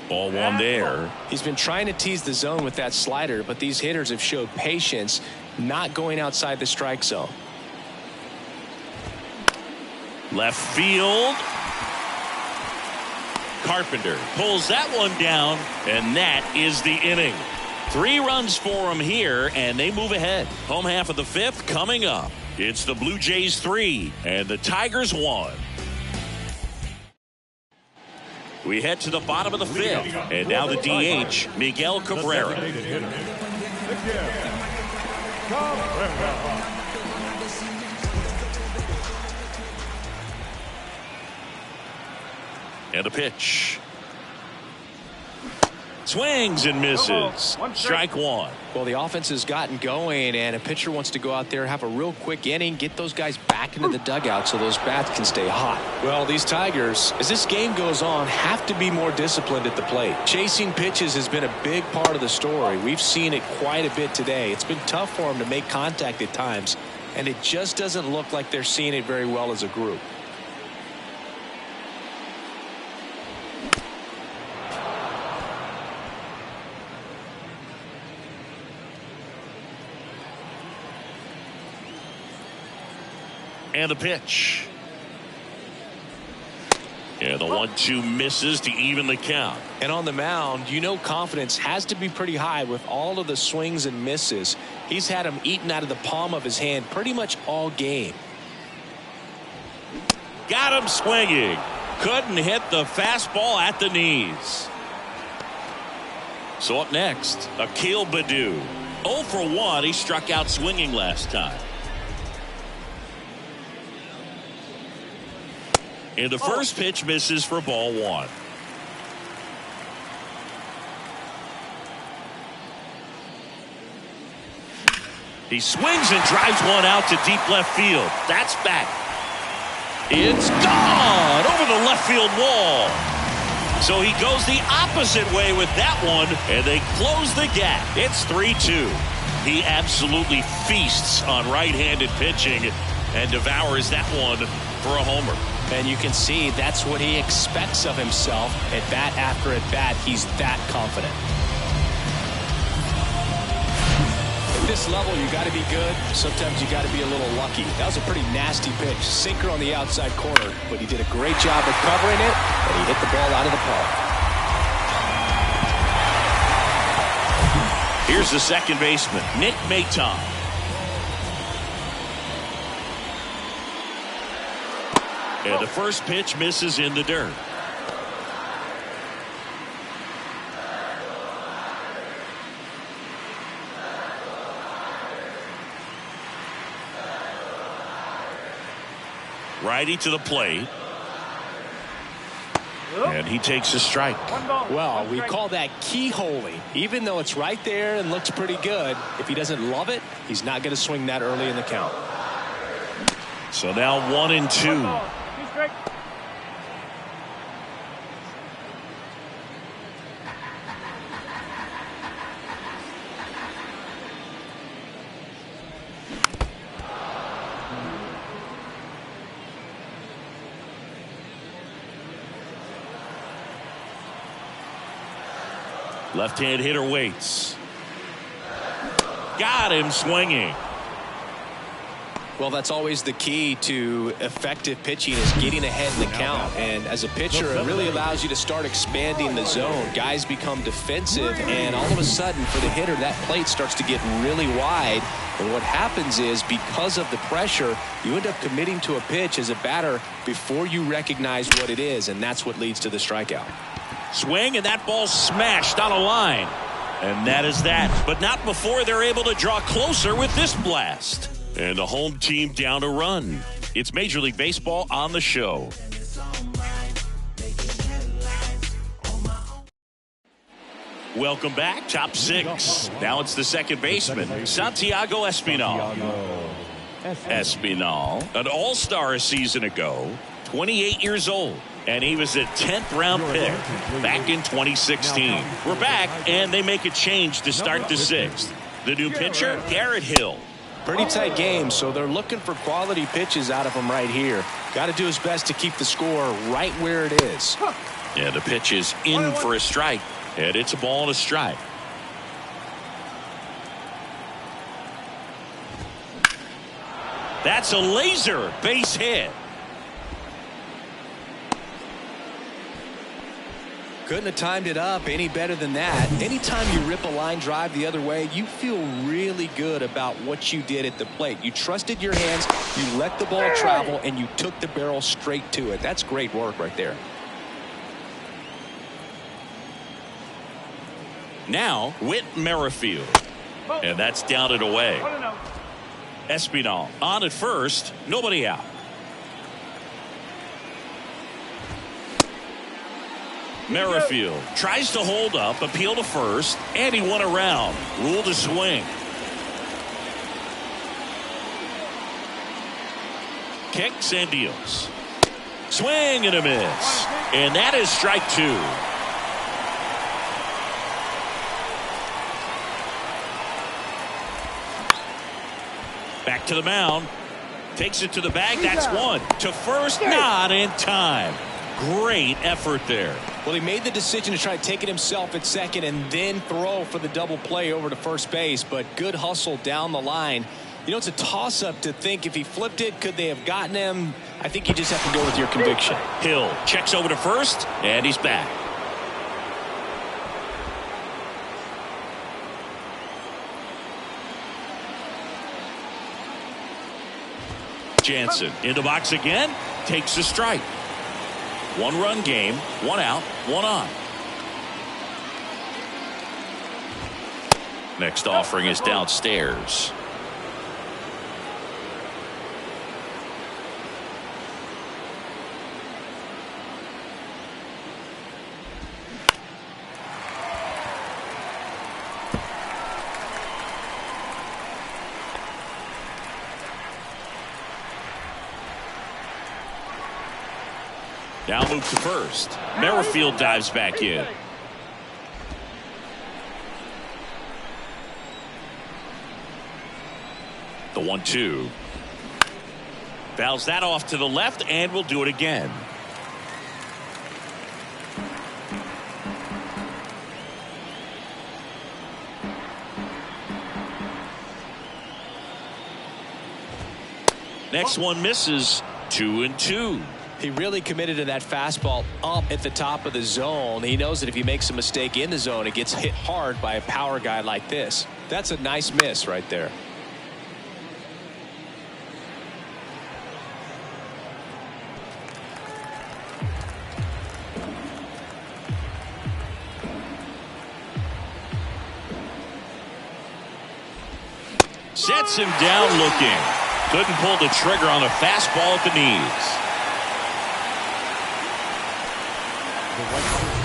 A: Ball 1 there.
D: He's been trying to tease the zone with that slider, but these hitters have showed patience, not going outside the strike zone.
A: Left field. Carpenter pulls that one down, and that is the inning. 3 runs for him here, and they move ahead. Home half of the 5th coming up. It's the Blue Jays 3 and the Tigers 1. We head to the bottom of the 5th, and now the DH, Miguel Cabrera. And a pitch. Swings and misses. Strike 1.
D: Well, the offense has gotten going, and a pitcher wants to go out there, have a real quick inning, get those guys back into the dugout so those bats can stay hot. Well, these Tigers, as this game goes on, have to be more disciplined at the plate. Chasing pitches has been a big part of the story. We've seen it quite a bit today. It's been tough for them to make contact at times, and it just doesn't look like they're seeing it very well as a group.
A: And the pitch. And the 1-2 misses to even the count.
D: And on the mound, you know confidence has to be pretty high with all of the swings and misses. He's had them eaten out of the palm of his hand pretty much all game.
A: Got him swinging. Couldn't hit the fastball at the knees. So up next, Akil Baddoo. 0 for 1. He struck out swinging last time. And the first pitch misses for ball 1. He swings and drives one out to deep left field. That's back. It's gone over the left field wall. So he goes the opposite way with that one, and they close the gap. It's 3-2. He absolutely feasts on right-handed pitching and devours that one for a homer.
D: And you can see that's what he expects of himself at bat after at bat. He's that confident. At this level, you got to be good. Sometimes you got to be a little lucky. That was a pretty nasty pitch. Sinker on the outside corner, but he did a great job of covering it, and he hit the ball out of the park.
A: Here's the second baseman, Nick Maton. And the first pitch misses in the dirt. Righty to the plate. And he takes a strike.
D: Well, we call that keyholing. Even though it's right there and looks pretty good, if he doesn't love it, he's not going to swing that early in the count.
A: So now 1-2. Left-hand hitter waits. Got him swinging.
D: Well, that's always the key to effective pitching is getting ahead in the count. And as a pitcher, it really allows you to start expanding the zone. Guys become defensive, and all of a sudden, for the hitter, that plate starts to get really wide. And what happens is, because of the pressure, you end up committing to a pitch as a batter before you recognize what it is, and that's what leads to the strikeout.
A: Swing, and that ball smashed on a line. And that is that. But not before they're able to draw closer with this blast. And the home team down a run. It's Major League Baseball on the show. Welcome back. Top six. Now it's the second baseman, Santiago Espinal. Espinal, an all-star a season ago, 28 years old. And he was a 10th round pick back in 2016. We're back, and they make a change to start the sixth. The new pitcher, Garrett Hill.
B: Pretty tight game, so they're looking for quality pitches out of him right here. Got to do his best to keep the score right where it is.
A: Yeah, the pitch is in for a strike, and it's a ball and a strike. That's a laser base hit.
B: Couldn't have timed it up any better than that. Anytime you rip a line drive the other way, you feel really good about what you did at the plate. You trusted your hands, you let the ball travel, and you took the barrel straight to it. That's great work right there.
A: Now, Whit Merrifield. And that's down and away. Espinal on at first, nobody out. Merrifield tries to hold up, appeal to first, and he won around. Ruled a swing. Kicks and deals. Swing and a miss. And that is strike two. Back to the mound. Takes it to the bag. That's one. To first, not in time. Great effort there.
B: Well, he made the decision to try to take it himself at second and then throw for the double play over to first base, but good hustle down the line. You know, it's a toss-up to think if he flipped it, could they have gotten him? I think you just have to go with your conviction.
A: Hill checks over to first, and he's back. Jansen in the box again, takes a strike. One-run game, one out, one on. Next offering is downstairs. Now move to first. Merrifield dives back in. The 1-2. Fouls that off to the left and will do it again. Next one misses. 2-2.
B: He really committed to that fastball up at the top of the zone. He knows that if he makes a mistake in the zone, it gets hit hard by a power guy like this. That's a nice miss right there.
A: Sets him down looking. Couldn't pull the trigger on a fastball at the knees.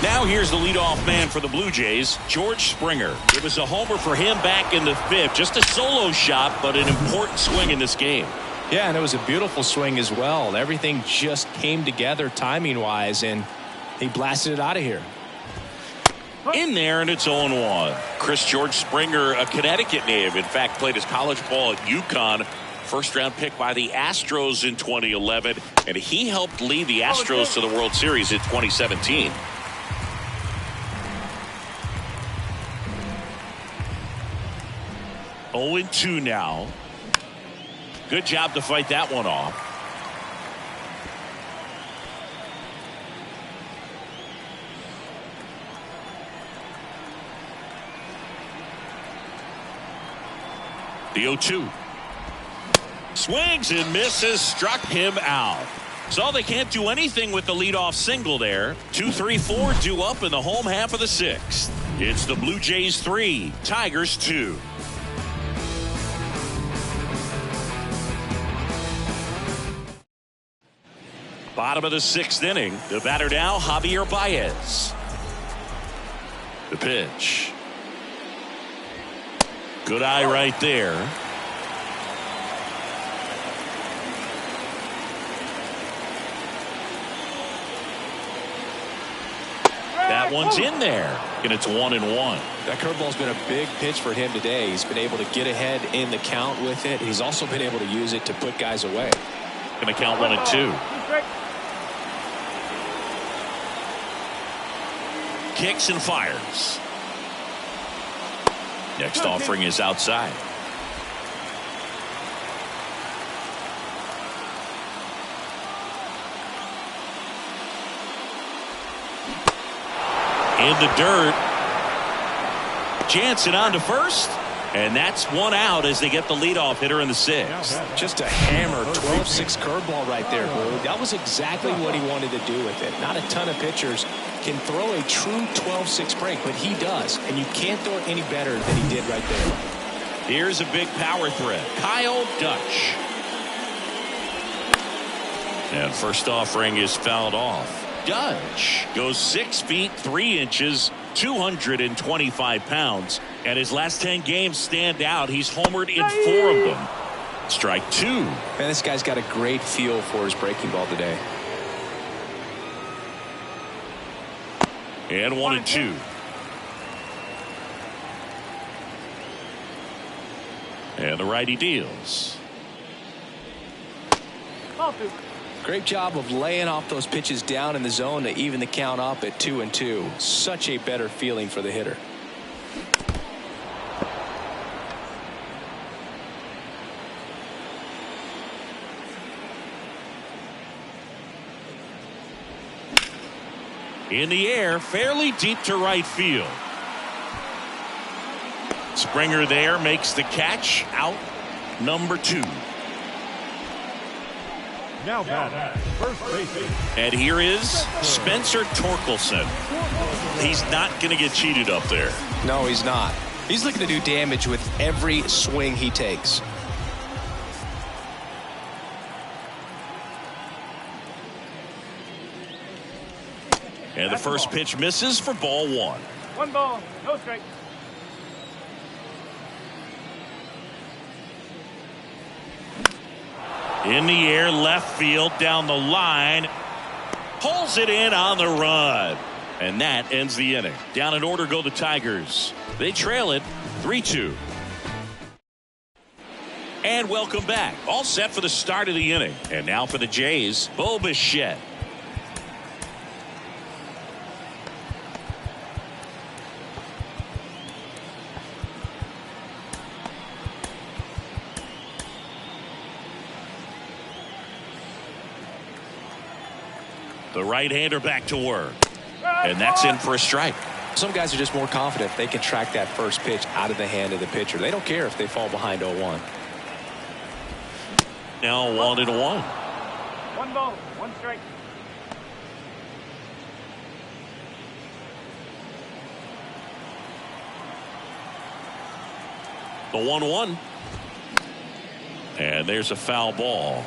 A: Now here's the leadoff man for the Blue Jays, George Springer. It was a homer for him back in the fifth. Just a solo shot, but an important swing in this game.
B: Yeah, and it was a beautiful swing as well. Everything just came together timing-wise, and he blasted it out of here.
A: In there, and it's 0-1. Chris George Springer, a Connecticut native. In fact, played his college ball at UConn. First-round pick by the Astros in 2011, and he helped lead the Astros to the World Series in 2017. Oh, 0-2 now. Good job to fight that one off. The 0-2. Swings and misses, struck him out. So they can't do anything with the leadoff single there. 2-3-4 due up in the home half of the sixth. It's the Blue Jays 3, Tigers 2. Bottom of the sixth inning. The batter now, Javier Baez. The pitch. Good eye right there. That one's in there, and it's 1-1.
B: That curveball's been a big pitch for him today. He's been able to get ahead in the count with it. He's also been able to use it to put guys away.
A: Going to count 1-2. Kicks and fires. Next offering is outside. In the dirt. Jansen on to first. And that's one out as they get the leadoff hitter in the sixth.
B: Just a hammer 12-6 curveball right there, Boo. That was exactly what he wanted to do with it. Not a ton of pitchers can throw a true 12-6 break, but he does. And you can't throw it any better than he did right there.
A: Here's a big power threat. Kyle Dutch. And first offering is fouled off. Dutch goes 6 feet 3 inches, 225 pounds, and his last 10 games stand out. He's homered in 4 of them. Strike 2.
B: Man, this guy's got a great feel for his breaking ball today.
A: And 1-2. And the righty deals.
B: Great job of laying off those pitches down in the zone to even the count up at 2-2. Such a better feeling for the hitter.
A: In the air, fairly deep to right field. Springer there makes the catch. Out number 2.
C: Now batting, first baseman.
A: And here is Spencer Torkelson. He's not going to get cheated up there.
B: No, he's not. He's looking to do damage with every swing he takes.
A: And the first pitch misses for ball 1.
E: 1 ball, no strike.
A: In the air, left field, down the line. Pulls it in on the run. And that ends the inning. Down in order go the Tigers. They trail it 3-2. And welcome back. All set for the start of the inning. And now for the Jays, Bo Bichette. The right-hander back to work. And that's in for a strike.
B: Some guys are just more confident they can track that first pitch out of the hand of the pitcher. They don't care if they fall behind 0-1.
A: Now 1-1.
E: 1 ball, 1 strike.
A: The 1-1. And there's a foul ball.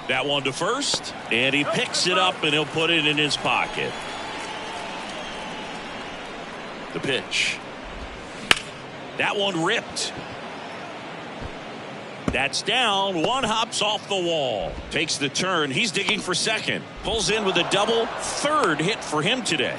A: That one to first, and he picks it up and he'll put it in his pocket. The pitch. That one ripped. That's down. One hops off the wall. Takes the turn. He's digging for second. Pulls in with a double. Third hit for him today.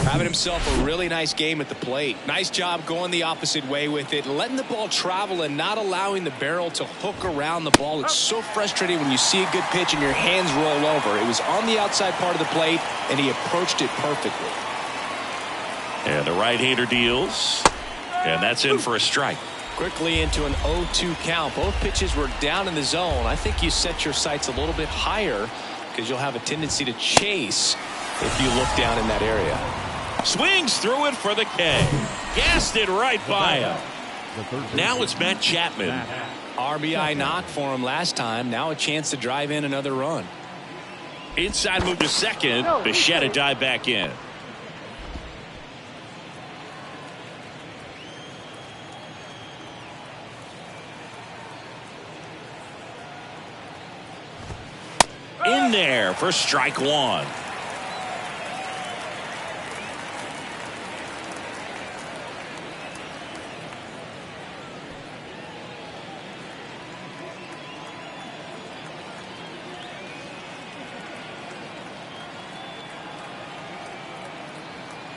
B: Having himself a really nice game at the plate. Nice job going the opposite way with it, letting the ball travel and not allowing the barrel to hook around the ball. It's so frustrating when you see a good pitch and your hands roll over. It was on the outside part of the plate, and he approached it perfectly.
A: And the right-hander deals, and that's in for a strike.
B: Quickly into an 0-2 count. Both pitches were down in the zone. I think you set your sights a little bit higher because you'll have a tendency to chase if you look down in that area.
A: Swings through it for the K. Gassed it right by him. Now it's Matt Chapman.
B: RBI knock for him last time. Now a chance to drive in another run.
A: Inside move to second. Bichette a dive back in. in there for strike one.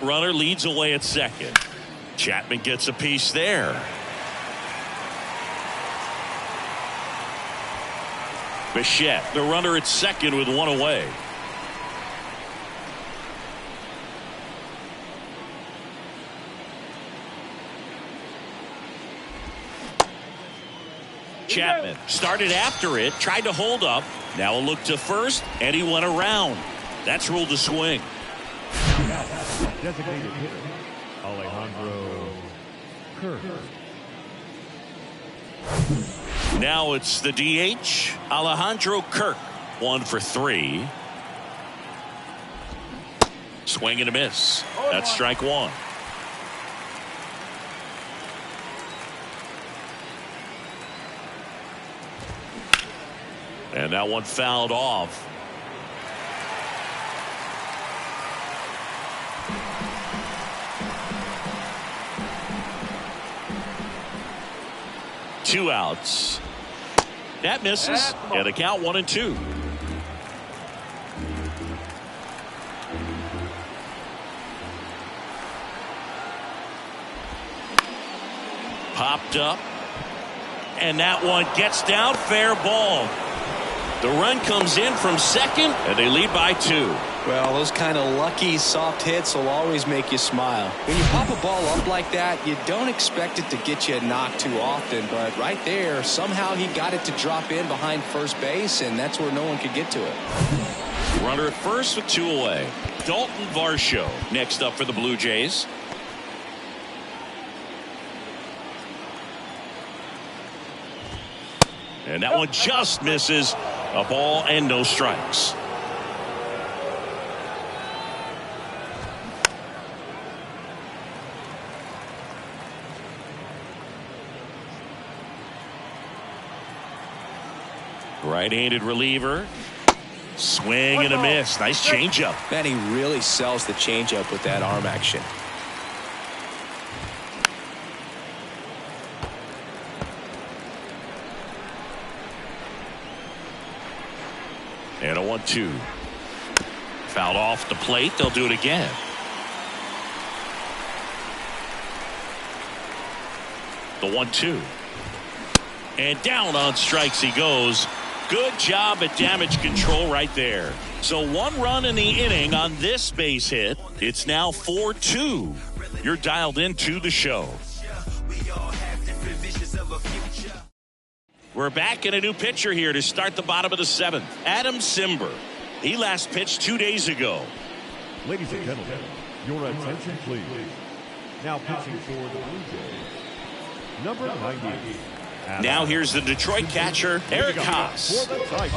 A: Runner leads away at second. Chapman gets a piece there. Bichette, the runner at second with one away. Chapman started after it, tried to hold up. Now a look to first, and he went around. That's ruled a swing.
C: Designated hitter, Alejandro Kirk.
A: Now it's the DH, Alejandro Kirk. 1 for 3. Swing and a miss. That's strike one. And that one fouled off. Two outs. That misses. And a count 1-2. Popped up. And that one gets down. Fair ball. The run comes in from second, and they lead by 2.
B: Well, those kind of lucky soft hits will always make you smile. When you pop a ball up like that, you don't expect it to get you a knock too often, but right there, somehow he got it to drop in behind first base, and that's where no one could get to it.
A: Runner at first with 2 away. Dalton Varsho next up for the Blue Jays. And that one just misses. A ball and no strikes. Right-handed reliever. Swing and a miss. Nice changeup.
B: Man, he really sells the changeup with that arm action.
A: And a 1-2. Fouled off the plate. They'll do it again. The 1-2. And down on strikes he goes. Good job at damage control right there. So 1 run in the inning on this base hit. It's now 4-2. You're dialed into the show. We're back in a new pitcher here to start the bottom of the 7th. Adam Cimber. He last pitched 2 days ago.
C: Ladies and gentlemen, your attention please. Now pitching for the Blue Jays, number 90.
A: Now here's the Detroit catcher, Eric Haas.
C: For the Tigers,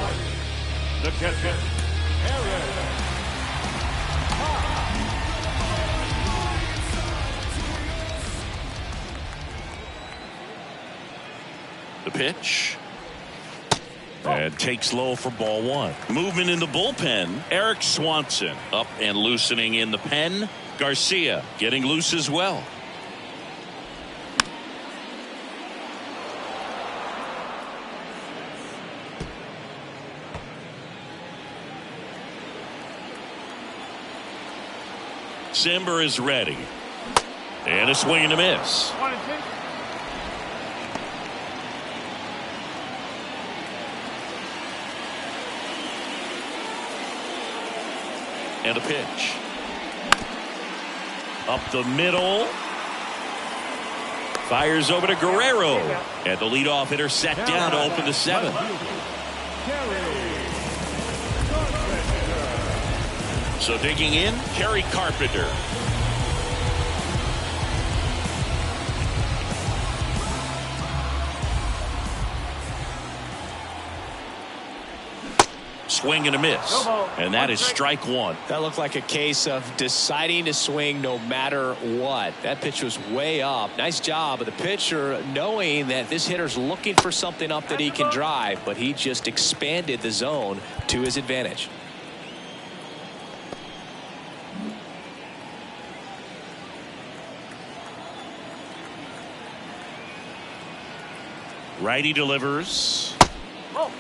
C: the catcher, Eric.
A: The pitch. And takes low for ball 1. Movement in the bullpen. Eric Swanson up and loosening in the pen. Garcia getting loose as well. Cimber is ready. And a swing and a miss.
E: 1-2.
A: And a pitch. Up the middle. Fires over to Guerrero. And the leadoff hitter set down to open the 7th. So digging in, Kerry Carpenter. Swing and a miss. And that is strike one.
D: That looked like a case of deciding to swing no matter what. That pitch was way up. Nice job of the pitcher knowing that this hitter's looking for something up that he can drive, but he just expanded the zone to his advantage.
A: Righty delivers.
E: Oh.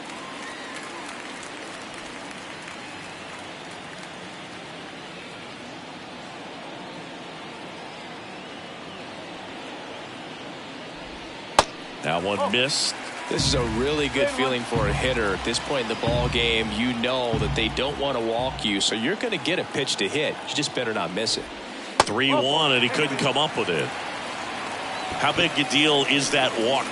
A: That one missed.
D: This is a really good feeling for a hitter at this point in the ball game. You know that they don't want to walk you, so you're going to get a pitch to hit. You just better not miss it.
A: 3-1, and he couldn't come up with it. How big a deal is that walk?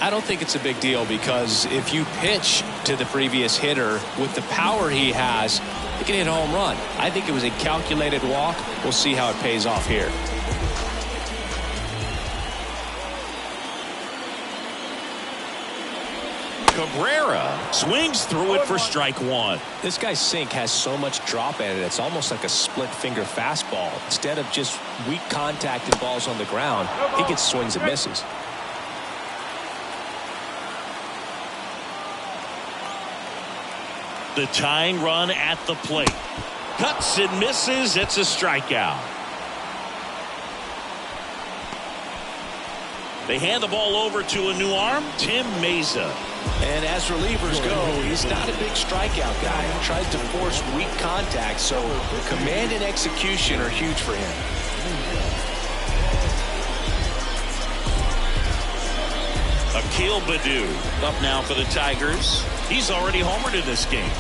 D: I don't think it's a big deal, because if you pitch to the previous hitter with the power he has, he can hit a home run. I think it was a calculated walk. We'll see how it pays off here.
A: Cabrera swings through it for strike one.
D: This guy's sink has so much drop in it, it's almost like a split finger fastball. Instead of just weak contact and balls on the ground, he gets swings and misses.
A: The tying run at the plate. Cuts and misses. It's a strikeout. They hand the ball over to a new arm, Tim Mayza.
D: And as relievers go, he's not a big strikeout guy. He tries to force weak contact, so command and execution are huge for him.
A: Akil Baddoo up now for the Tigers. He's already homered in this game.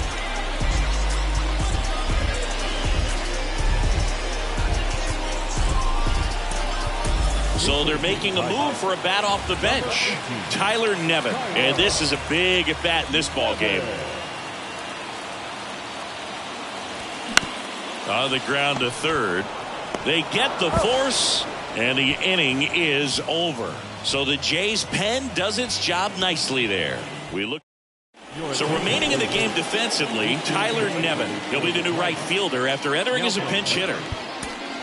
A: So they're making a move for a bat off the bench. Tyler Nevin. And this is a big at bat in this ball game. On the ground to third. They get the force, and the inning is over. So the Jays pen does its job nicely there. We look. So remaining in the game defensively, Tyler Nevin. He'll be the new right fielder after entering as a pinch hitter.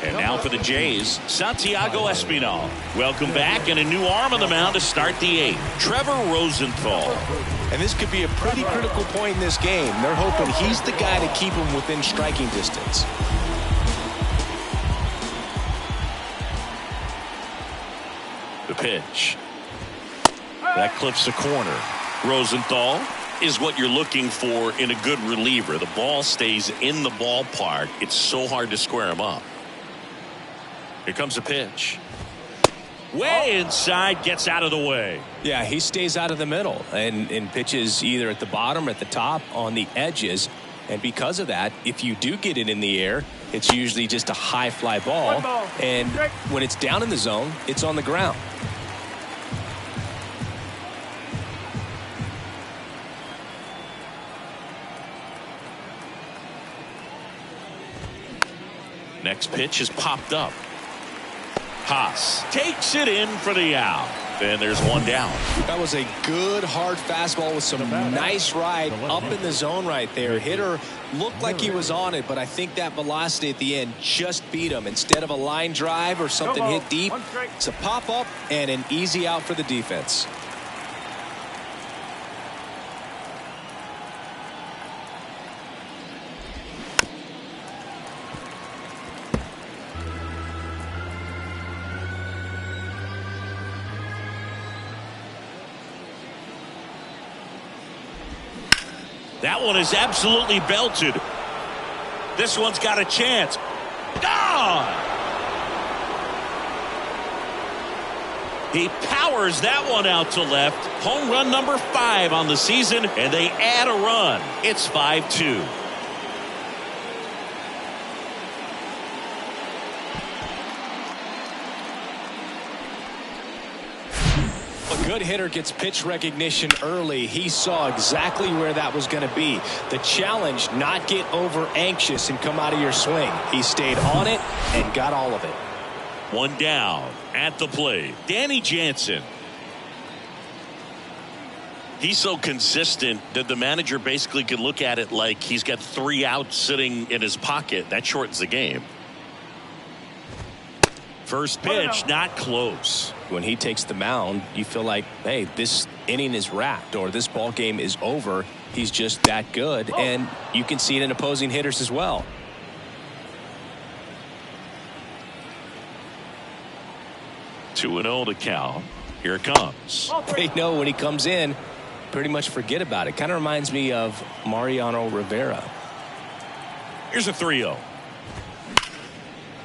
A: And now for the Jays, Santiago Espinal. Welcome back, and a new arm on the mound to start the eighth, Trevor Rosenthal.
D: And this could be a pretty critical point in this game. They're hoping he's the guy to keep him within striking distance.
A: The pitch. That clips the corner. Rosenthal is what you're looking for in a good reliever. The ball stays in the ballpark. It's so hard to square him up. Here comes a pitch. Way inside, gets out of the way.
D: Yeah, he stays out of the middle and pitches either at the bottom or at the top on the edges. And because of that, if you do get it in the air, it's usually just a high fly ball. And when it's down in the zone, it's on the ground.
A: Next pitch is popped up. Haas takes it in for the out. And there's one down.
D: That was a good hard fastball with some nice ride up in the zone right there. Hitter looked like he was on it, but I think that velocity at the end just beat him. Instead of a line drive or something hit deep, it's a pop up and an easy out for the defense.
A: That one is absolutely belted. This one's got a chance. Gone! He powers that one out to left. Home run number 5 on the season, and they add a run. It's 5-2.
D: A good hitter gets pitch recognition early. He saw exactly where that was going to be. The challenge, not get over anxious and come out of your swing. He stayed on it and got all of it.
A: One down at the plate. Danny Jansen. He's so consistent that the manager basically could look at it like he's got 3 outs sitting in his pocket. That shortens the game. First pitch, not close.
D: When he takes the mound, you feel like, hey, this inning is wrapped or this ball game is over. He's just that good, and you can see it in opposing hitters as well.
A: 2-0 to count. Here it comes.
D: They know when he comes in, pretty much forget about it. Kind of reminds me of Mariano Rivera.
A: Here's a 3-0.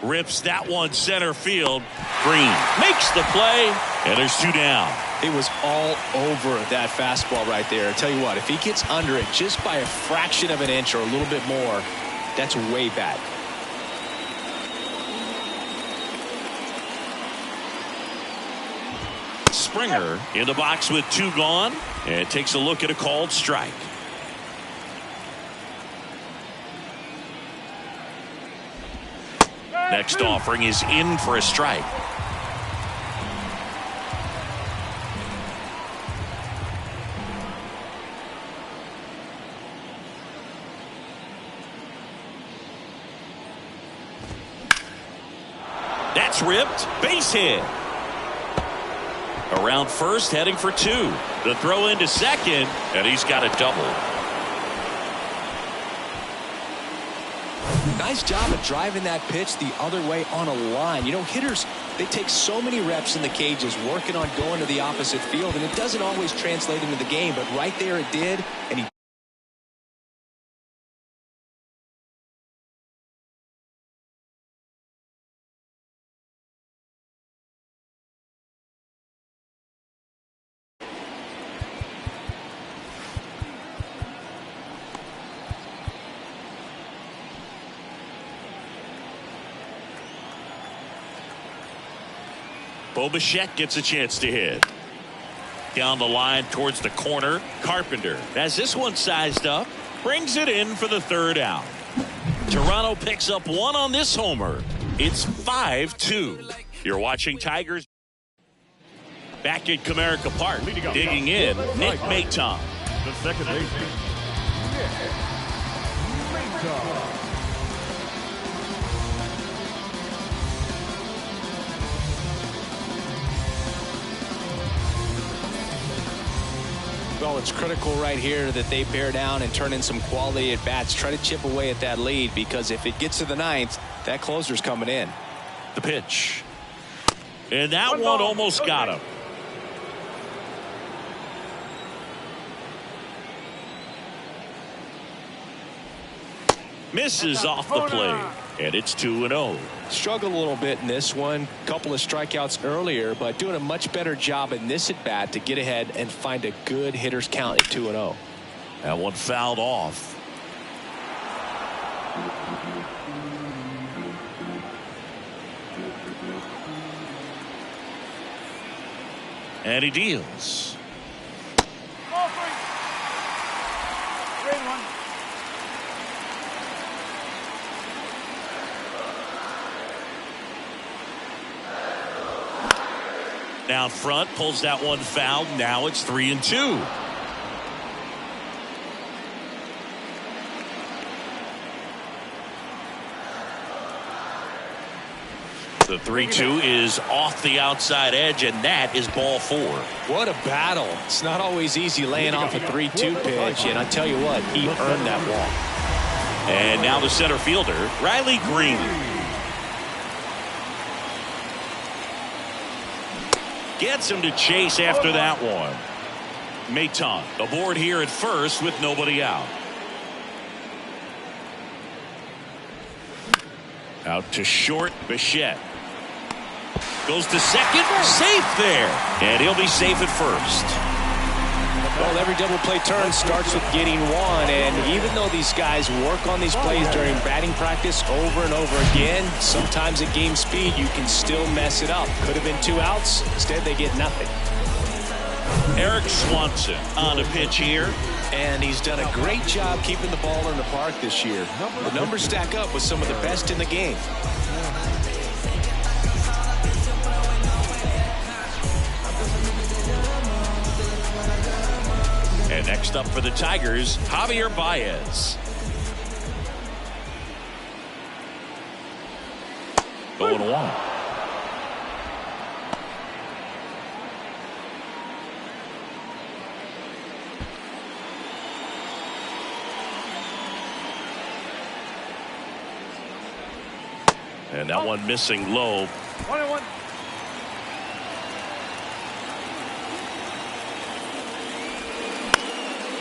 A: Rips that one center field. Green makes the play, and there's 2 down.
D: It was all over that fastball right there. I tell you what, if he gets under it just by a fraction of an inch or a little bit more, that's way back.
A: Springer in the box with 2 gone, and takes a look at a called strike. Next offering is in for a strike. That's ripped. Base hit. Around first, heading for 2. The throw into second, and he's got a double.
B: Nice job of driving that pitch the other way on a line. You know, hitters, they take so many reps in the cages working on going to the opposite field, and it doesn't always translate into the game, but right there it did, and he
A: Bo Bichette gets a chance to hit. Down the line towards the corner. Carpenter has this one sized up. Brings it in for the 3rd out. Toronto picks up 1 on this homer. It's 5-2. You're watching Tigers. Back at Comerica Park. Digging in, Nick Maton.
C: The second baseman, Nick Maton.
B: Well, it's critical right here that they bear down and turn in some quality at bats. Try to chip away at that lead, because if it gets to the 9th, that closer's coming in.
A: The pitch. And that one almost got him. Misses off the plate. And it's 2-0.
B: Struggled a little bit in this one. Couple of strikeouts earlier, but doing a much better job in this at bat to get ahead and find a good hitter's count at 2-0.
A: That one fouled off. And he deals.
E: Ball 3. 3-1.
A: Down front, pulls that one foul. Now it's 3-2. The 3-2 is off the outside edge, and that is ball 4.
B: What a battle. It's not always easy laying off a 3-2 pitch, and I tell you what, he earned that walk.
A: And now the center fielder, Riley Green. Gets him to chase after that one. Maton aboard here at first with nobody out. Out to short, Bichette. Goes to second, safe there. And he'll be safe at first.
B: Well, every double play turn starts with getting one, and even though these guys work on these plays during batting practice over and over again, sometimes at game speed you can still mess it up. Could have been 2 outs. Instead, they get nothing.
A: Eric Swanson on a pitch here.
B: And he's done a great job keeping the ball in the park this year. The numbers stack up with some of the best in the game.
A: And next up for the Tigers, Javier Baez. 0-1. And that one missing low.
E: 1-1.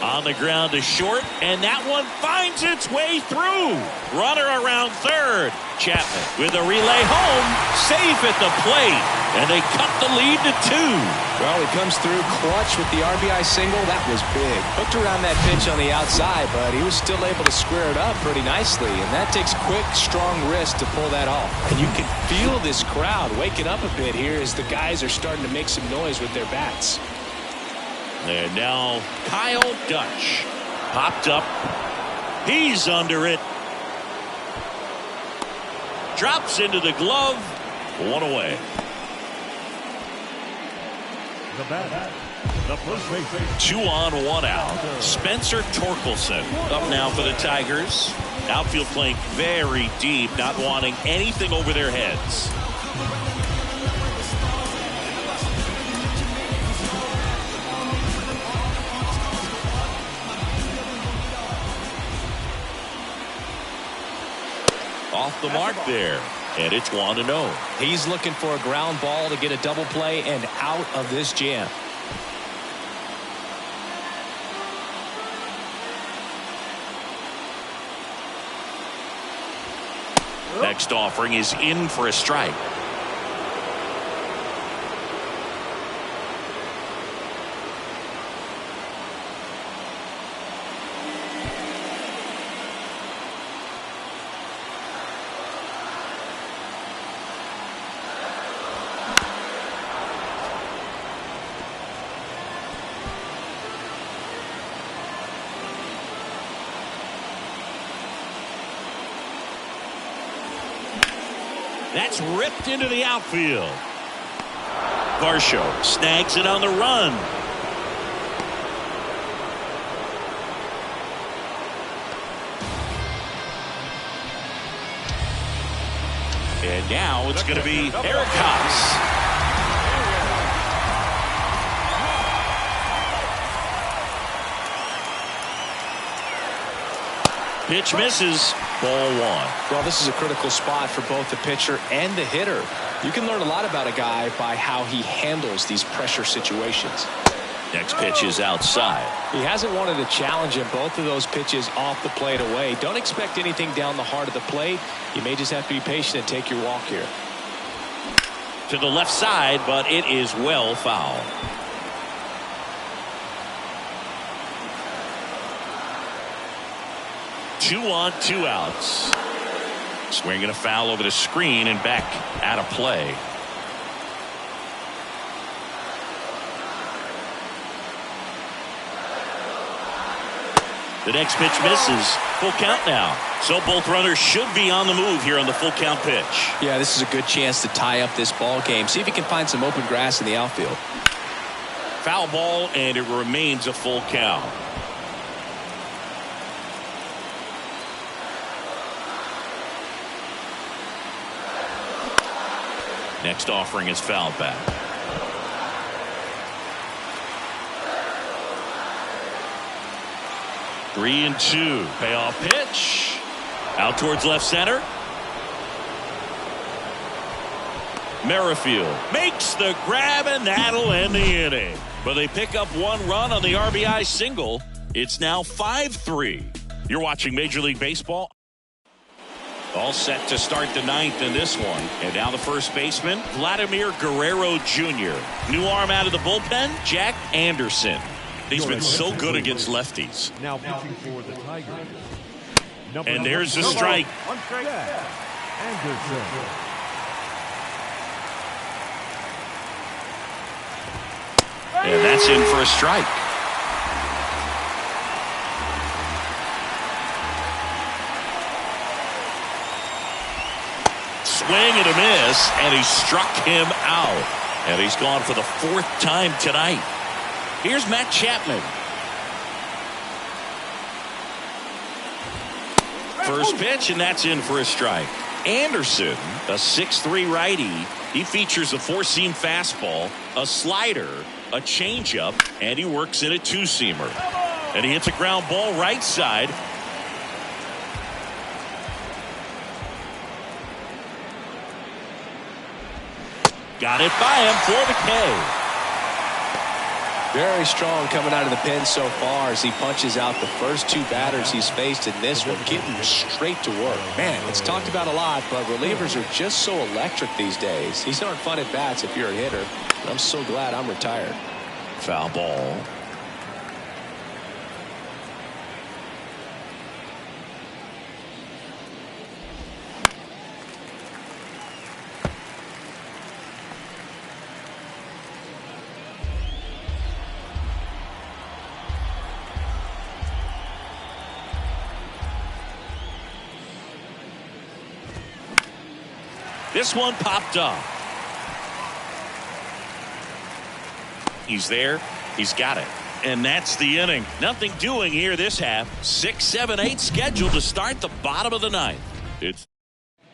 A: On the ground to short, and that one finds its way through. Runner around third. Chapman with a relay home, safe at the plate, and they cut the lead to 2.
B: Well, he comes through clutch with the RBI single. That was big. Hooked around that pitch on the outside, but he was still able to square it up pretty nicely, and that takes quick, strong wrist to pull that off. And you can feel this crowd waking up a bit here as the guys are starting to make some noise with their bats.
A: And now Kyle Dutch popped up. He's under it. Drops into the glove. 1 away.
C: The bat, the first baseman.
A: 2 on, 1 out. Spencer Torkelson up now for the Tigers. Outfield playing very deep, not wanting anything over their heads. Off the mark there, and it's 1-0.
B: He's looking for a ground ball to get a double play and out of this jam.
A: Next offering is in for a strike. That's ripped into the outfield. Varsho snags it on the run. And now it's going to be Eric Haas. Pitch misses. Ball 1.
B: Well, this is a critical spot for both the pitcher and the hitter. You can learn a lot about a guy by how he handles these pressure situations.
A: Next pitch is outside.
B: He hasn't wanted a challenge in both of those pitches off the plate away. Don't expect anything down the heart of the plate. You may just have to be patient and take your walk here.
A: To the left side, but it is well foul. Two on, 2 outs. Swinging a foul over the screen and back out of play. The next pitch misses. Full count now. So both runners should be on the move here on the full count pitch.
B: Yeah, this is a good chance to tie up this ball game. See if he can find some open grass in the outfield.
A: Foul ball, and it remains a full count. Next offering is fouled back. Three and 2. Payoff pitch. Out towards left center. Merrifield makes the grab, and that'll end the inning. But they pick up 1 run on the RBI single. It's now 5-3. You're watching Major League Baseball. All set to start the 9th in this one. And now the first baseman, Vladimir Guerrero Jr. New arm out of the bullpen, Jack Anderson. He's been so good against lefties.
C: Now pitching for the Tigers.
A: And there's the strike.
E: One strike.
C: Anderson.
A: And that's in for a strike. Swing and a miss, and he struck him out. And he's gone for the 4th time tonight. Here's Matt Chapman. first pitch, and that's in for a strike. Anderson, a 6'3" righty. He features a four-seam fastball, a slider, a changeup, and he works in a two-seamer. And he hits a ground ball right side. Got it by him for the K.
B: Very strong coming out of the pen so far as he punches out the first two batters he's faced in this one, getting straight to work. Man, it's talked about a lot, but relievers are just so electric these days. These aren't fun at bats if you're a hitter. I'm so glad I'm retired.
A: Foul ball. This one popped up. He's there. He's got it. And that's the inning. Nothing doing here this half. 6, 7, 8 scheduled to start the bottom of the ninth.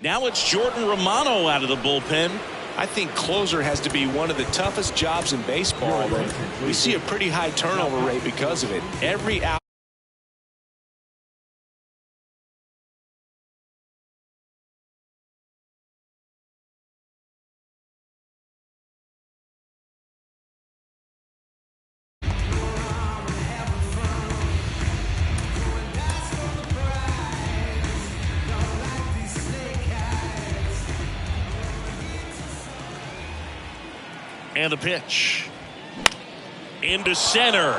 A: Now it's Jordan Romano out of the bullpen.
B: I think closer has to be one of the toughest jobs in baseball. And we see a pretty high turnover rate because of it. Every out.
A: And the pitch. Into center.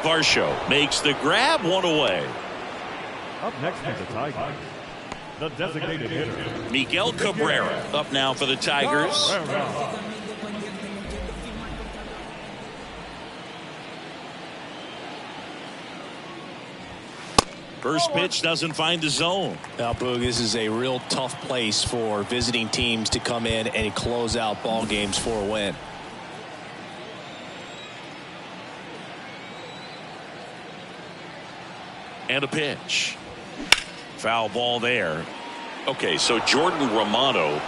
A: Varsho makes the grab, one away.
C: Up next for the Tigers, the designated hitter,
A: Miguel Cabrera up now for the Tigers. First pitch doesn't find the zone.
B: Now, Boog, this is a real tough place for visiting teams to come in and close out ball games for a win.
A: And a pitch. Foul ball there. Okay, so Jordan Romano,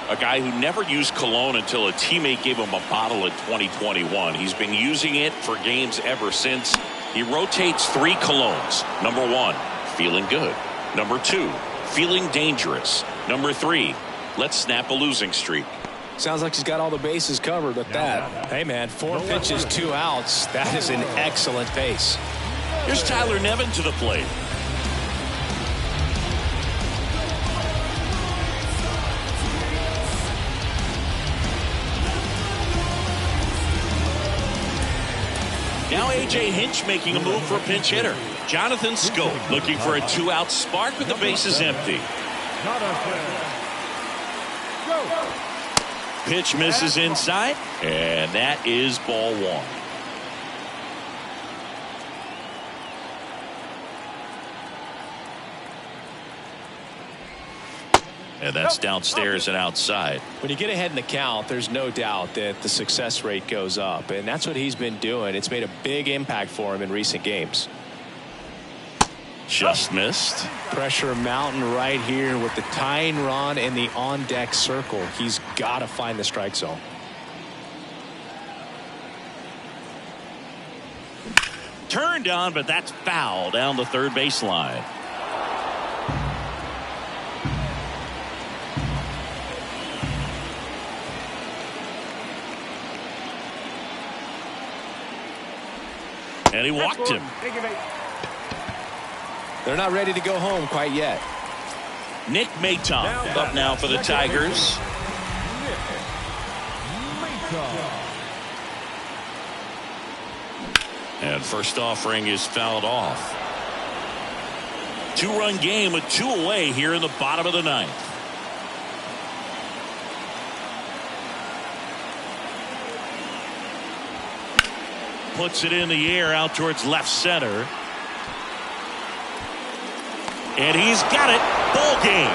A: a guy who never used cologne until a teammate gave him a bottle in 2021. He's been using it for games ever since. He rotates 3 colognes. Number 1, feeling good. Number 2, feeling dangerous. Number 3, let's snap a losing streak.
B: Sounds like he's got all the bases covered with that. Hey, man, 4 pitches, 2 outs. That is an excellent pace.
A: Here's Tyler Nevin to the plate. Now A.J. Hinch making a move for a pinch hitter. Jonathan Schoop looking for a 2-out spark with the bases empty. Pitch misses inside, and that is ball 1. And that's downstairs and outside.
B: When you get ahead in the count, there's no doubt that the success rate goes up, and that's what he's been doing. It's made a big impact for him in recent games.
A: Just missed.
B: Pressure mountain right here with the tying run in the on-deck circle. He's got to find the strike zone.
A: Turned on, but that's foul down the third baseline. And he walked him.
B: They're not ready to go home quite yet.
A: Nick Maton up now for the Tigers. And first offering is fouled off. 2-run game with 2 away here in the bottom of the ninth. Puts it in the air out towards left center. And he's got it. Ball game.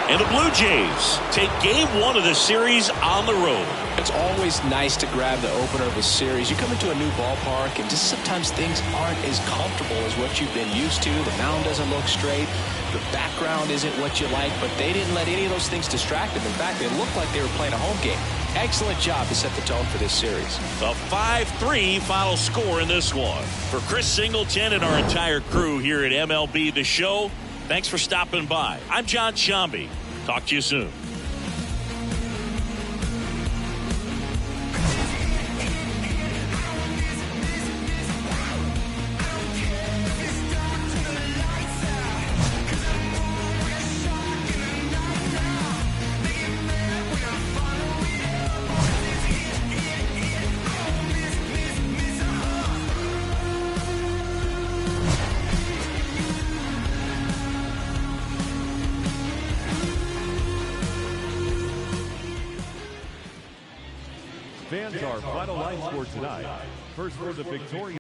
A: And the Blue Jays take game 1 of the series on the road.
B: It's always nice to grab the opener of a series. You come into a new ballpark and just sometimes things aren't as comfortable as what you've been used to. The mound doesn't look straight. The background isn't what you like, but they didn't let any of those things distract them. In fact, they looked like they were playing a home game. Excellent job to set the tone for this series.
A: A 5-3 final score in this one. For Chris Singleton and our entire crew here at MLB The Show, thanks for stopping by. I'm John Sciambi. Talk to you soon.
C: Fans, our final line score tonight. First for the Victoria